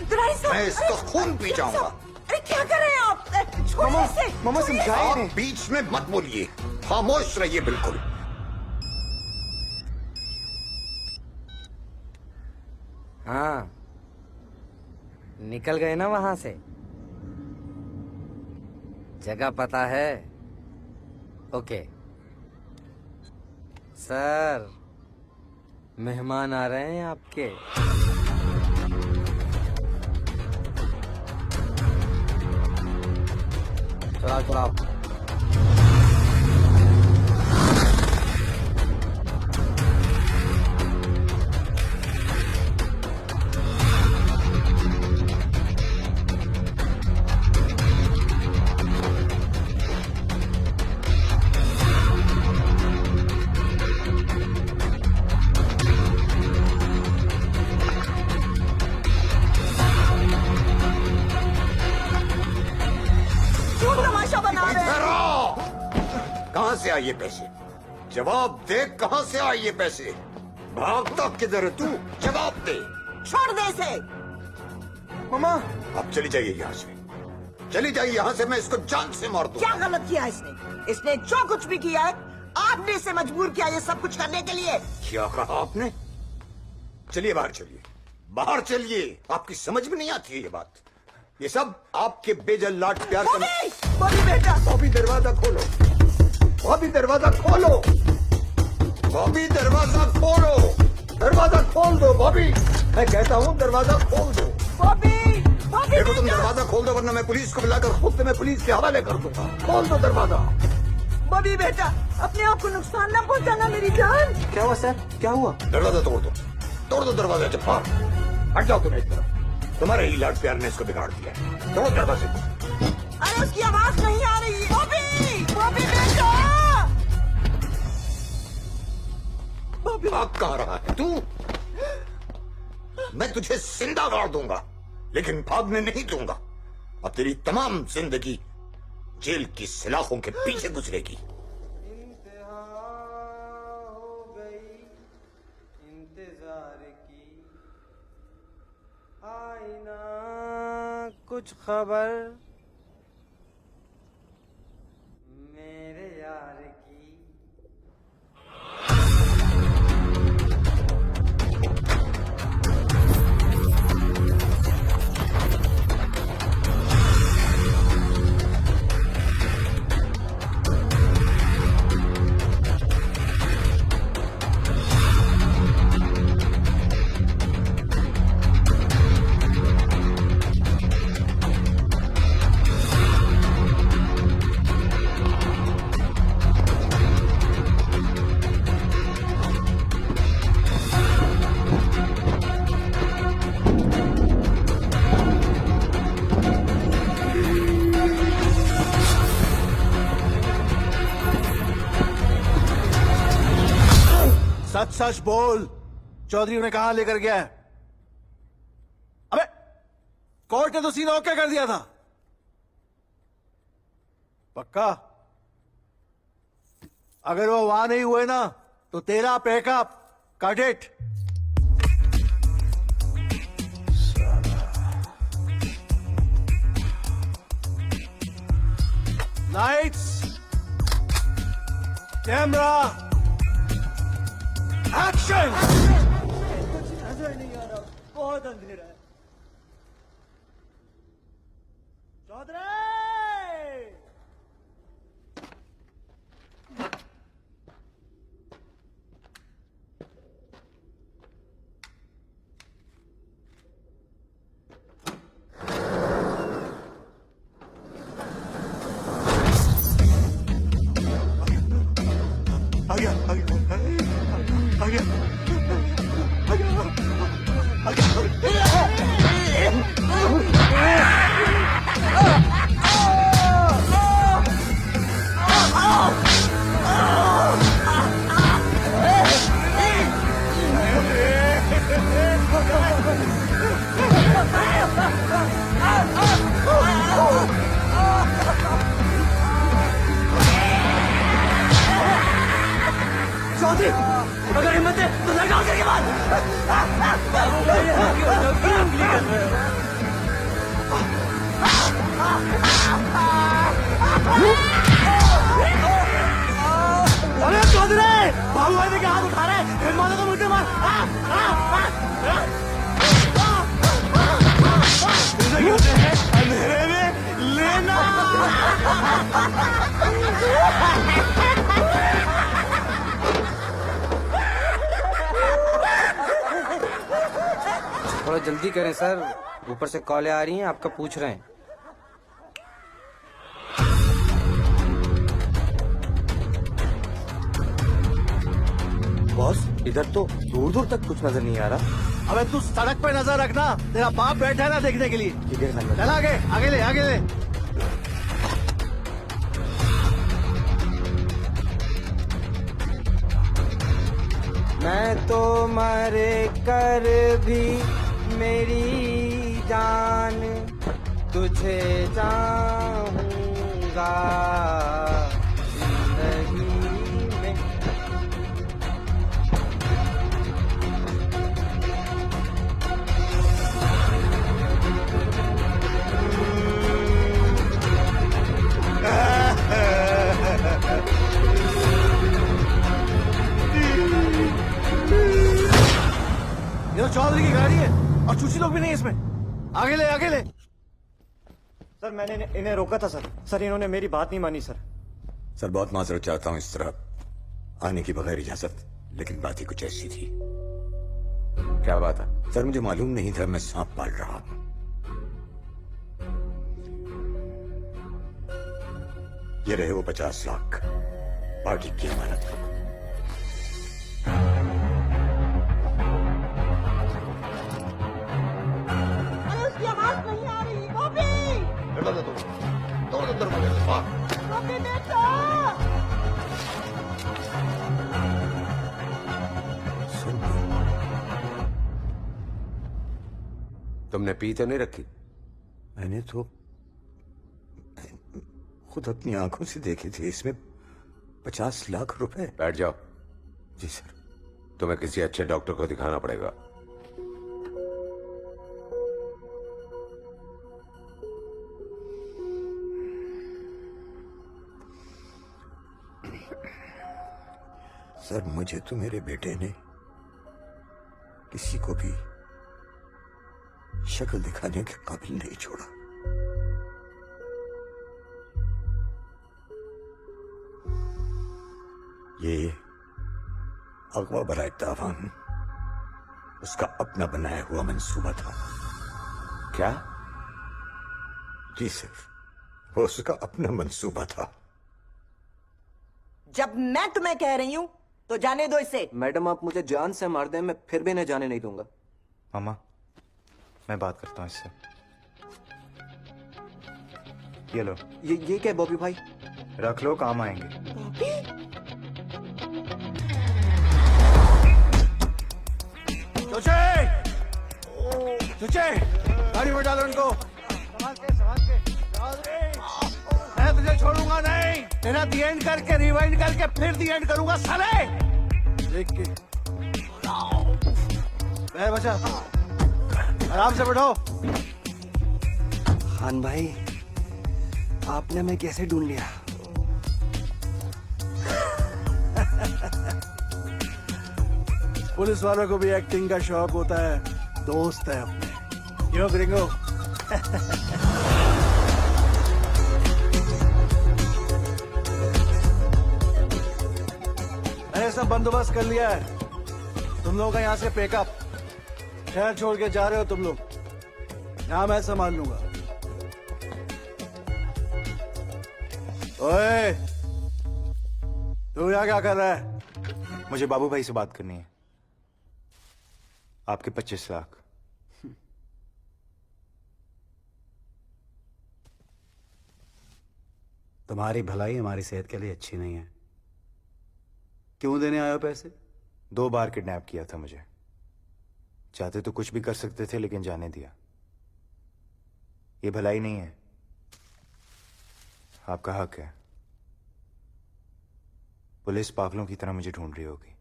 मैं इसका खून पी जाऊंगा। अरे क्या कर रहे हैं आप? छोड़िए इसे। मामा समझाए आप बीच में मत बोलिए, खामोश रहिए बिल्कुल। हाँ, निकल गए ना वहां से? जगह पता है? ओके सर, मेहमान आ रहे हैं आपके। चलाओ। कहां से आए ये पैसे? जवाब दे, कहां से आए ये पैसे? भागता किधर है तू? जवाब दे। छोड़ दे इसे। मामा अब चली जाइए यहाँ से, चली जाइए यहाँ से, मैं इसको जान से मार दूंगा। क्या गलत किया इसने? इसने जो कुछ भी किया है आपने इसे मजबूर किया ये सब कुछ करने के लिए। क्या कहा आपने? चलिए बाहर, चलिए बाहर चलिए। आपकी समझ में नहीं आती है ये बात। ये सब आपके बेजल लाड प्यार से। बॉबी बेटा, बॉबी दरवाजा खोलो, बॉबी दरवाजा खोलो, बॉबी दरवाजा खोलो, दरवाजा खोल दो बॉबी। मैं कहता हूँ दरवाजा खोल दो बॉबी। देखो तुम दरवाजा खोल दो वरना मैं पुलिस को बुलाकर खुद तुम्हें पुलिस के हवाले कर दूंगा। खोल दो दरवाजा। बॉबी बेटा, अपने आप को नुकसान ना पहुंचाना मेरी जान। क्या हुआ सर? क्या हुआ? दरवाजा तोड़ दो दरवाजा। जब्बार हट जाओ तुम एक तरफ, तुम्हारे ही लाड प्यार ने इसको बिगाड़ दिया है। तोड़ो दरवाजे। अरे उसकी आवाज नहीं आ रही है। बॉबी, बॉबी बेटा। भाग कहाँ रहा है तू? मैं तुझे जिंदा गाड़ दूंगा लेकिन भागने नहीं दूंगा। अब तेरी तमाम जिंदगी जेल की सलाखों के पीछे गुजरेगी। इंतजार की आईना कुछ खबर मेरे यार की। सच सच बोल, चौधरी उन्हें कहां लेकर गया है? अबे कोर्ट ने तो सीन ओके कर दिया था। पक्का? अगर वो वहां नहीं हुए ना तो तेरा pack up cut it. Lights, camera, action. कुछ नजर नहीं आ रहा, बहुत अंधेरा है। चौधरी! आ गया, आ गया, आ गया, आ गया। चौधरी, अगर हिम्मत है तो लड़का करके बात। अरे चौधरी, बाबू भाई के हाथ उठा रहे हैं, हिम्मत है तो मुझे मार। तुझे कहते हैं अंधेरे में लेना। थोड़ा जल्दी करें सर, ऊपर से कॉलें आ रही हैं, आपका पूछ रहे हैं। बॉस, इधर तो दूर दूर तक कुछ नजर नहीं आ रहा। अबे तू सड़क पे नजर रखना, तेरा बाप बैठा है ना देखने के लिए। ठीक है, चल आगे, आगे ले, आगे ले। मैं तो मर कर भी मेरी जान तुझे चाहूंगा जिंदगी में। ये तो चौधरी की गाड़ी है और चूची लोग भी नहीं है इसमें। आगे ले, आगे ले। सर मैंने इन्हें रोका था सर। सर इन्होंने मेरी बात नहीं मानी सर। सर बहुत माजरत चाहता हूं इस तरह आने की बगैर इजाजत, लेकिन बात ही कुछ ऐसी थी। क्या बात है? सर मुझे मालूम नहीं था मैं सांप पाल रहा हूं। ये रहे वो 50 लाख पार्टी की अमानत। अरे उसकी आवाज नहीं आ रही। गोपी, गोपी बेटा। तुमने पी तो नहीं रखी? मैंने तो खुद अपनी आंखों से देखी थी। इसमें 50 लाख रुपए। बैठ जाओ। जी सर। तुम्हें किसी अच्छे डॉक्टर को दिखाना पड़ेगा। सर मुझे तो मेरे बेटे ने किसी को भी शक्ल दिखाने के काबिल नहीं छोड़ा। ये अगवा बराए तावान उसका अपना बनाया हुआ मंसूबा था। क्या? जी सर, वो उसका अपना मंसूबा था। जब मैं तुम्हें कह रही हूँ तो जाने दो इसे। मैडम आप मुझे जान से मार दें, मैं फिर भी इन्हें जाने नहीं दूंगा। मामा मैं बात करता हूँ इससे। ये लो। ये क्या बॉबी भाई? रख लो, काम आएंगे। चुचे, चुचे, गाड़ी में डालो इनको। संभाल के, संभाल के। मैं तुझे छोड़ूंगा नहीं। तेरा दी एंड करके रिवाइंड करके फिर दी एंड करूंगा साले। देख के बचा, आराम से बैठो। खान भाई आपने हमें कैसे ढूंढ लिया? पुलिस वालों को भी एक्टिंग का शौक होता है। दोस्त है अपने। यो ग्रिंगो। मैंने सब बंदोबस्त कर लिया है। तुम लोगों का यहाँ से पैकअप। शहर छोड़ के जा रहे हो तुम लोग। यहाँ मैं संभाल लूंगा। ओए, तू यहाँ क्या कर रहा है? मुझे बाबू भाई से बात करनी है। आपके 25 लाख। तुम्हारी भलाई हमारी सेहत के लिए अच्छी नहीं है। क्यों देने आए हो पैसे? 2 बार किडनैप किया था मुझे। चाहते तो कुछ भी कर सकते थे, लेकिन जाने दिया। ये भलाई नहीं है, आपका हक है। पुलिस पागलों की तरह मुझे ढूंढ रही होगी।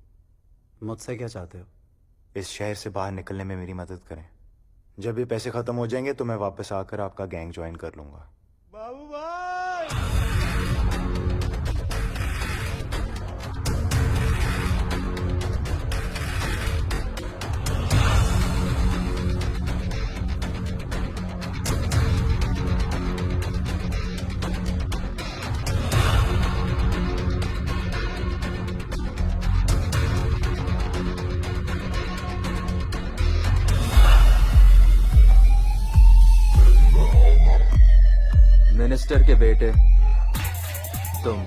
मुझसे क्या चाहते हो? इस शहर से बाहर निकलने में मेरी मदद करें। जब ये पैसे खत्म हो जाएंगे तो मैं वापस आकर आपका गैंग ज्वाइन कर लूंगा। बाबू भाई, मिनिस्टर के बेटे तुम।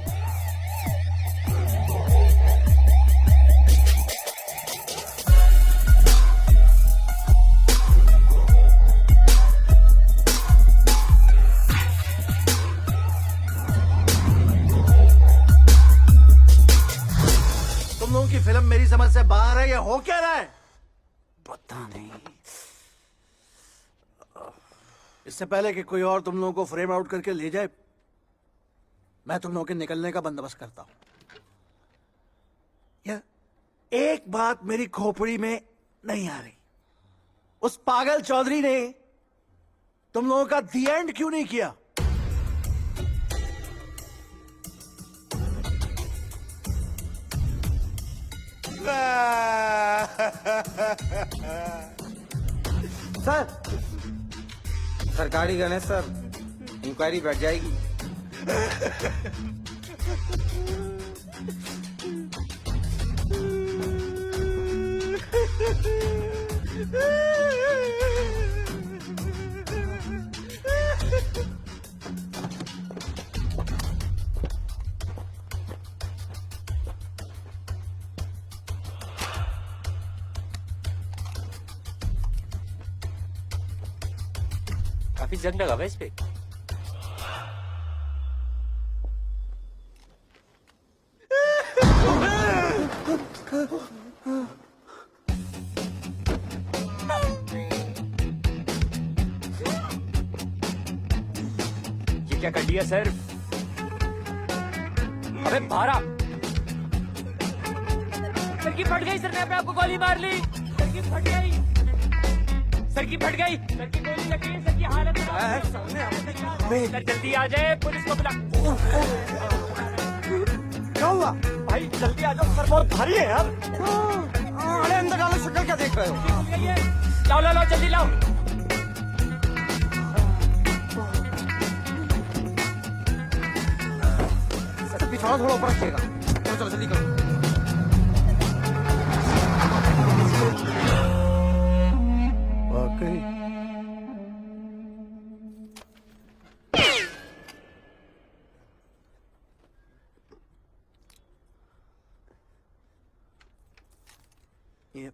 तुम लोगों की फिल्म मेरी समझ से बाहर है, ये हो क्या रहा है? पता नहीं। इससे पहले कि कोई और तुम लोगों को फ्रेम आउट करके ले जाए, मैं तुम लोगों के निकलने का बंदोबस्त करता हूं। या एक बात मेरी खोपड़ी में नहीं आ रही, उस पागल चौधरी ने तुम लोगों का दी एंड क्यों नहीं किया? सर, सरकारी गणेश सर, इंक्वायरी बैठ जाएगी। काफी जंग लगा हुआ इस पे। ये क्या कर दिया सर? अबे भारा सर की फट गई, सर ने अपने आप को गोली मार ली। सर की फट गई, सर की फट गई, सर की गोली लगी, सर की हालत सर जल्दी आ जाए, पुलिस को बुला। क्या हुआ भाई जल्दी आ जाओ, सर बहुत भारी है यार। अरे अंदर डालो, शक्ल क्या देख रहे हो? लाओ लाओ लाओ, जल्दी लाओ। पिछवाड़ा थोड़ा ऊपर रखिएगा। चलो चलो जल्दी करो। वाकई ये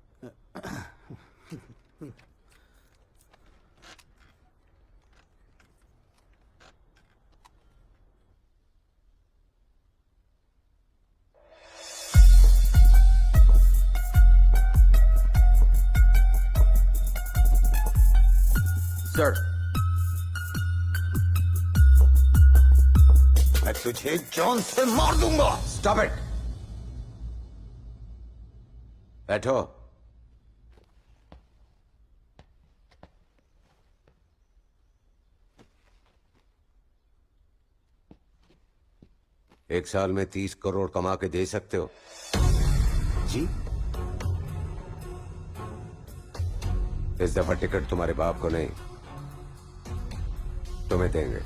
सर, मैं तुझे जान से मार दूंगा। Stop it. बैठो। एक साल में 30 करोड़ कमा के दे सकते हो? जी। इस दफा टिकट तुम्हारे बाप को नहीं, तुम्हें देंगे।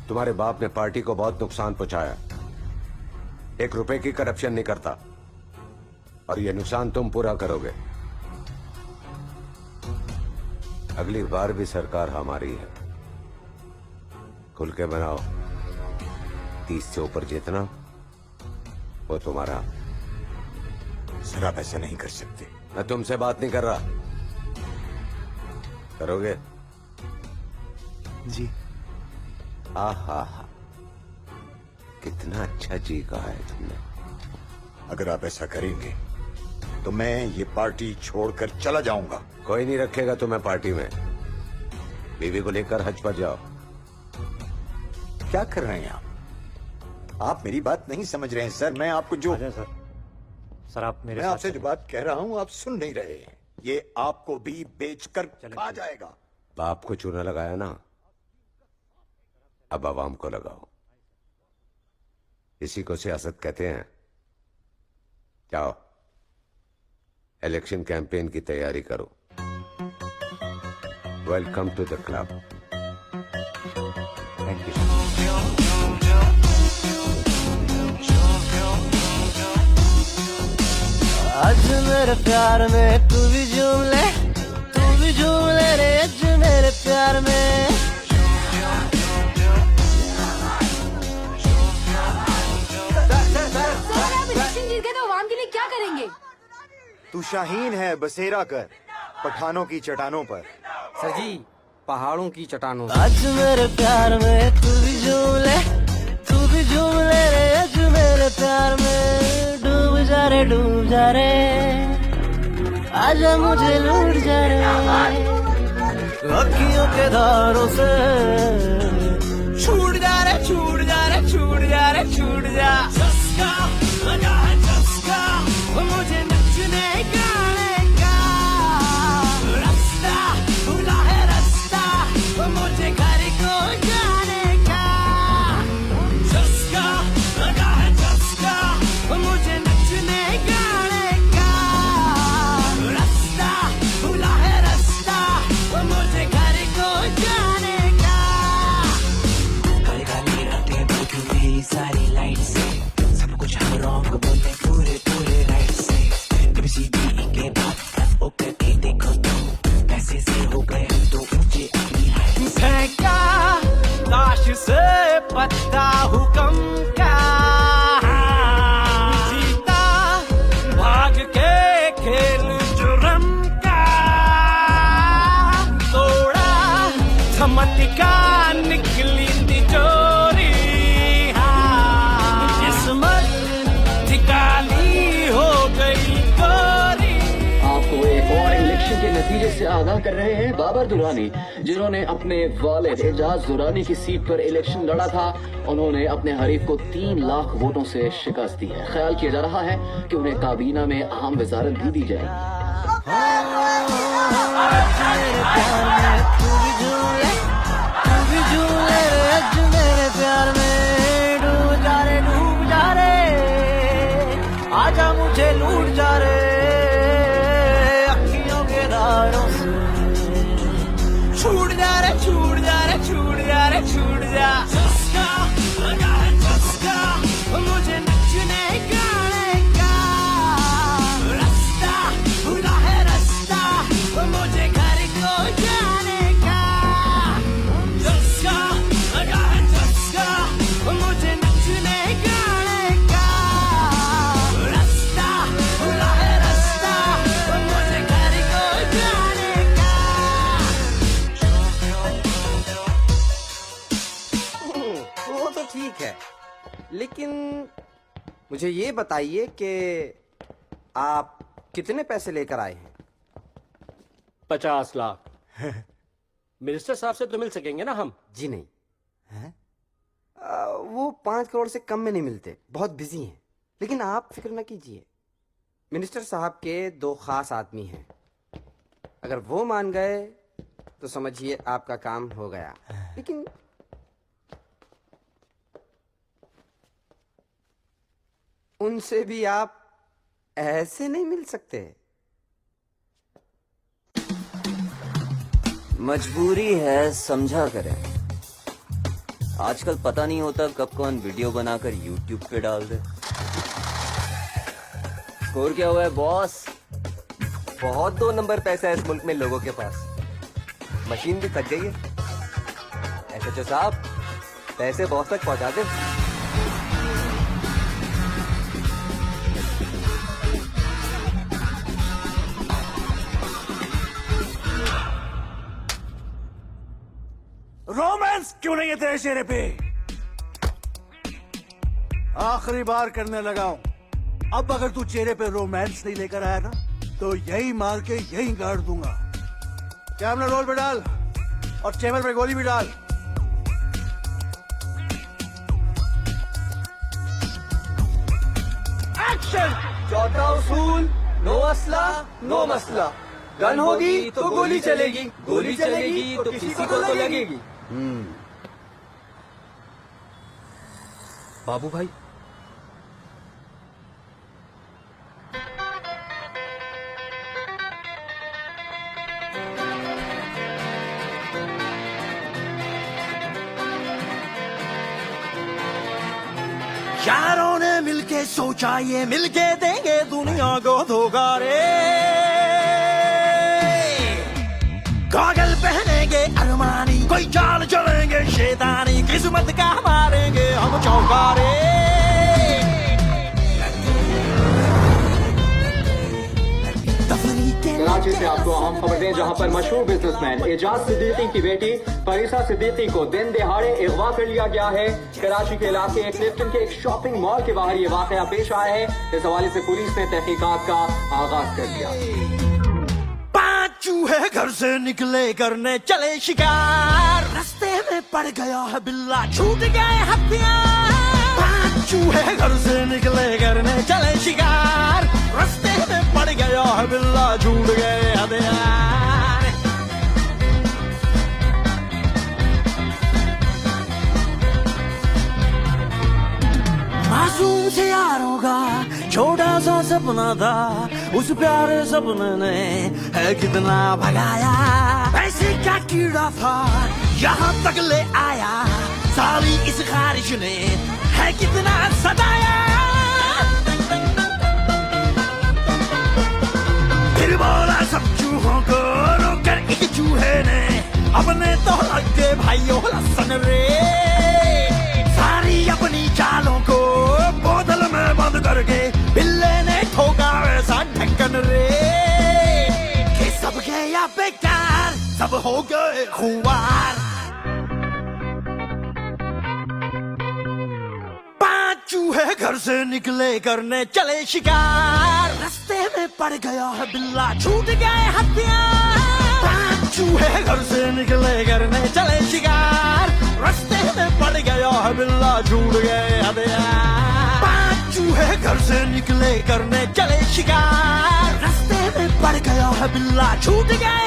तुम्हारे बाप ने पार्टी को बहुत नुकसान पहुंचाया, 1 रुपए की करप्शन नहीं करता, और ये नुकसान तुम पूरा करोगे। अगली बार भी सरकार हमारी है। खुल के बनाओ। 30 से ऊपर जितना वो तुम्हारा। सर आप ऐसा नहीं कर सकते। मैं तुमसे बात नहीं कर रहा। करोगे? जी। आहा, कितना अच्छा जी कहा है तुमने। अगर आप ऐसा करेंगे तो मैं ये पार्टी छोड़कर चला जाऊंगा। कोई नहीं रखेगा तुम्हें पार्टी में। बीवी को लेकर हज पर जाओ। क्या कर रहे हैं आप मेरी बात नहीं समझ रहे हैं सर। मैं आपको जो सर आप मेरे मैं आपसे जो बात कह रहा हूं आप सुन नहीं रहे हैं। ये आपको भी बेचकर खा जाएगा। बाप को चूना लगाया ना, अब आवाम को लगाओ। इसी को सियासत कहते हैं। जाओ इलेक्शन कैंपेन की तैयारी करो। Welcome to the club. Thank you. आज मेरे प्यार में तू भी झूम ले, तू भी झूम ले रे आज मेरे प्यार में। इलेक्शन जीत गए तो आवाम के लिए क्या करेंगे? तू शाहीन है बसेरा कर पठानों की चट्टानों पर। सर जी पहाड़ों की चट्टानों आज मेरे प्यार में तू भी झूम ले, तू भी झूम ले रे आज मेरे प्यार में। डूब जा रे डूब जा रे, आजा मुझे लूट जा रे अखियों के धारों से। छूट जा रे छूट जा रे छूट जा रे छूट जा। चस्का लगा है चस्का मुझे नचने गाने का। रास्ता भूला है रास्ता मुझे घर को जाने का। चस्का लगा है चस्का मुझे नचने गाने का। रास्ता भूला है रास्ता मुझे घर को जाने का। काली काली रातें बदल गई सारी लाइट से, सब कुछ हम रॉन्ग बोले पूरे पूरे राइट से। ABCD के बाद ओके के देखो तो कैसे से हो गए हम तो ऊंचे अपनी हाइट से। फेंका लाश से पत्ता हुक्म का, जीता भाग के खेल जुर्म का। तोड़ा थमटका निकली तिजोरी, किस्मत ठिकानी हो गई गोरी। आपको एक और इलेक्शन के नतीजे से आगाह कर रहे हैं बाबर दुरानी, जिन्होंने अपने वालिद एजाज दुरानी की सीट पर इलेक्शन लड़ा था। उन्होंने अपने हरीफ को 3 लाख वोटों से शिकस्त दी है। ख्याल किया जा रहा है कि उन्हें काबीना में अहम वजारत भी दी जाएगी। मेरे प्यार में डूब जा रे आजा मुझे लूट जा रे अखियों के धारों से। छूट जा रे छूट जा रे छूट जा रे छूट जा। चस्का लगा है चस्का मुझे नचने गाने का। रास्ता भूला है रास्ता मुझे घर को जाने का। चस्का लगा है चस्का मुझे नचने गाने का। रास्ता भूला है रास्ता मुझे घर को जाने का। वो तो ठीक है, लेकिन मुझे ये बताइए कि आप कितने पैसे लेकर आए हैं? 50 लाख। मिनिस्टर साहब से तो मिल सकेंगे ना हम? जी नहीं। वो 5 करोड़ से कम में नहीं मिलते, बहुत बिजी हैं। लेकिन आप फिक्र न कीजिए, मिनिस्टर साहब के 2 खास आदमी हैं। अगर वो मान गए तो समझिए आपका काम हो गया। लेकिन उनसे भी आप ऐसे नहीं मिल सकते। मजबूरी है, समझा करें। आजकल पता नहीं होता कब कौन वीडियो बनाकर YouTube पे डाल दे। स्कोर क्या हुआ है बॉस? बहुत 2 नंबर पैसा है इस मुल्क में लोगों के पास। मशीन भी थक गई है। SHO साहब पैसे बॉस तक पहुंचा दे। रोमांस क्यों नहीं है तेरे चेहरे पे? आखिरी बार करने लगा हूं। अब अगर तू चेहरे पे रोमांस नहीं लेकर आया ना तो यही मार के यही गाड़ दूंगा। कैमरा रोल पे डाल और चैनल पे गोली भी डाल। एक्शन। चौथा उसूल, नो असला नो मसला। गन होगी तो गोली चलेगी, गोली चलेगी तो किसी को तो लगेगी। बाबू भाई, यारों ने मिलके सोचा ये मिलके देंगे दुनिया को धोखा रे। गॉगल पहनेंगे अरमानी, कोई चाल चलेंगे शैतानी, किस्मत का मारेंगे हम चौका रे। कराची से आपको अहम खबर दें, जहां पर मशहूर बिजनेसमैन एजाज सिद्दीकी की बेटी फरीसा सिद्दीकी को दिन दिहाड़े अगवा कर लिया गया है। कराची के इलाके एक लिफ्टन के एक शॉपिंग मॉल के बाहर ये वाकया पेश आया है। इस हवाले से पुलिस ने तहकीकात का आगाज कर दिया। 5 चूहे घर से निकले करने चले शिकार, रास्ते में पड़ गया है बिल्ला, छूट गए हथियार। 5 चूहे घर से निकले करने चले शिकार, रास्ते में पड़ गया है बिल्ला, छूट गए हथियार। मासूम से यारों का छोटा सा सपना था, उस प्यारे सपने ने है कितना भगाया। पैसे का कीड़ा था यहाँ तक ले आया, साली इस खारिश ने है कितना सताया। फिर बोला सब चूहों को रोकर एक चूहे ने, अपने तो लग गए भाइयों लसन रे। सारी अपनी चालों को बोतल में बंद करके बिल्ले ने ठोका ऐसा ढक्कन रे कि सब गया बेकार, सब हो गए खुआर। 5 चूहे घर से निकले करने चले शिकार, रास्ते में पड़ गया है बिल्ला, छूट गए हथियार। 5 चूहे घर से निकले करने चले शिकार, रास्ते में पड़ गया है बिल्ला, छूट गए हथियार। 5 चूहे घर से निकले करने चले शिकार, रास्ते में पड़ गया है बिल्ला, छूट गए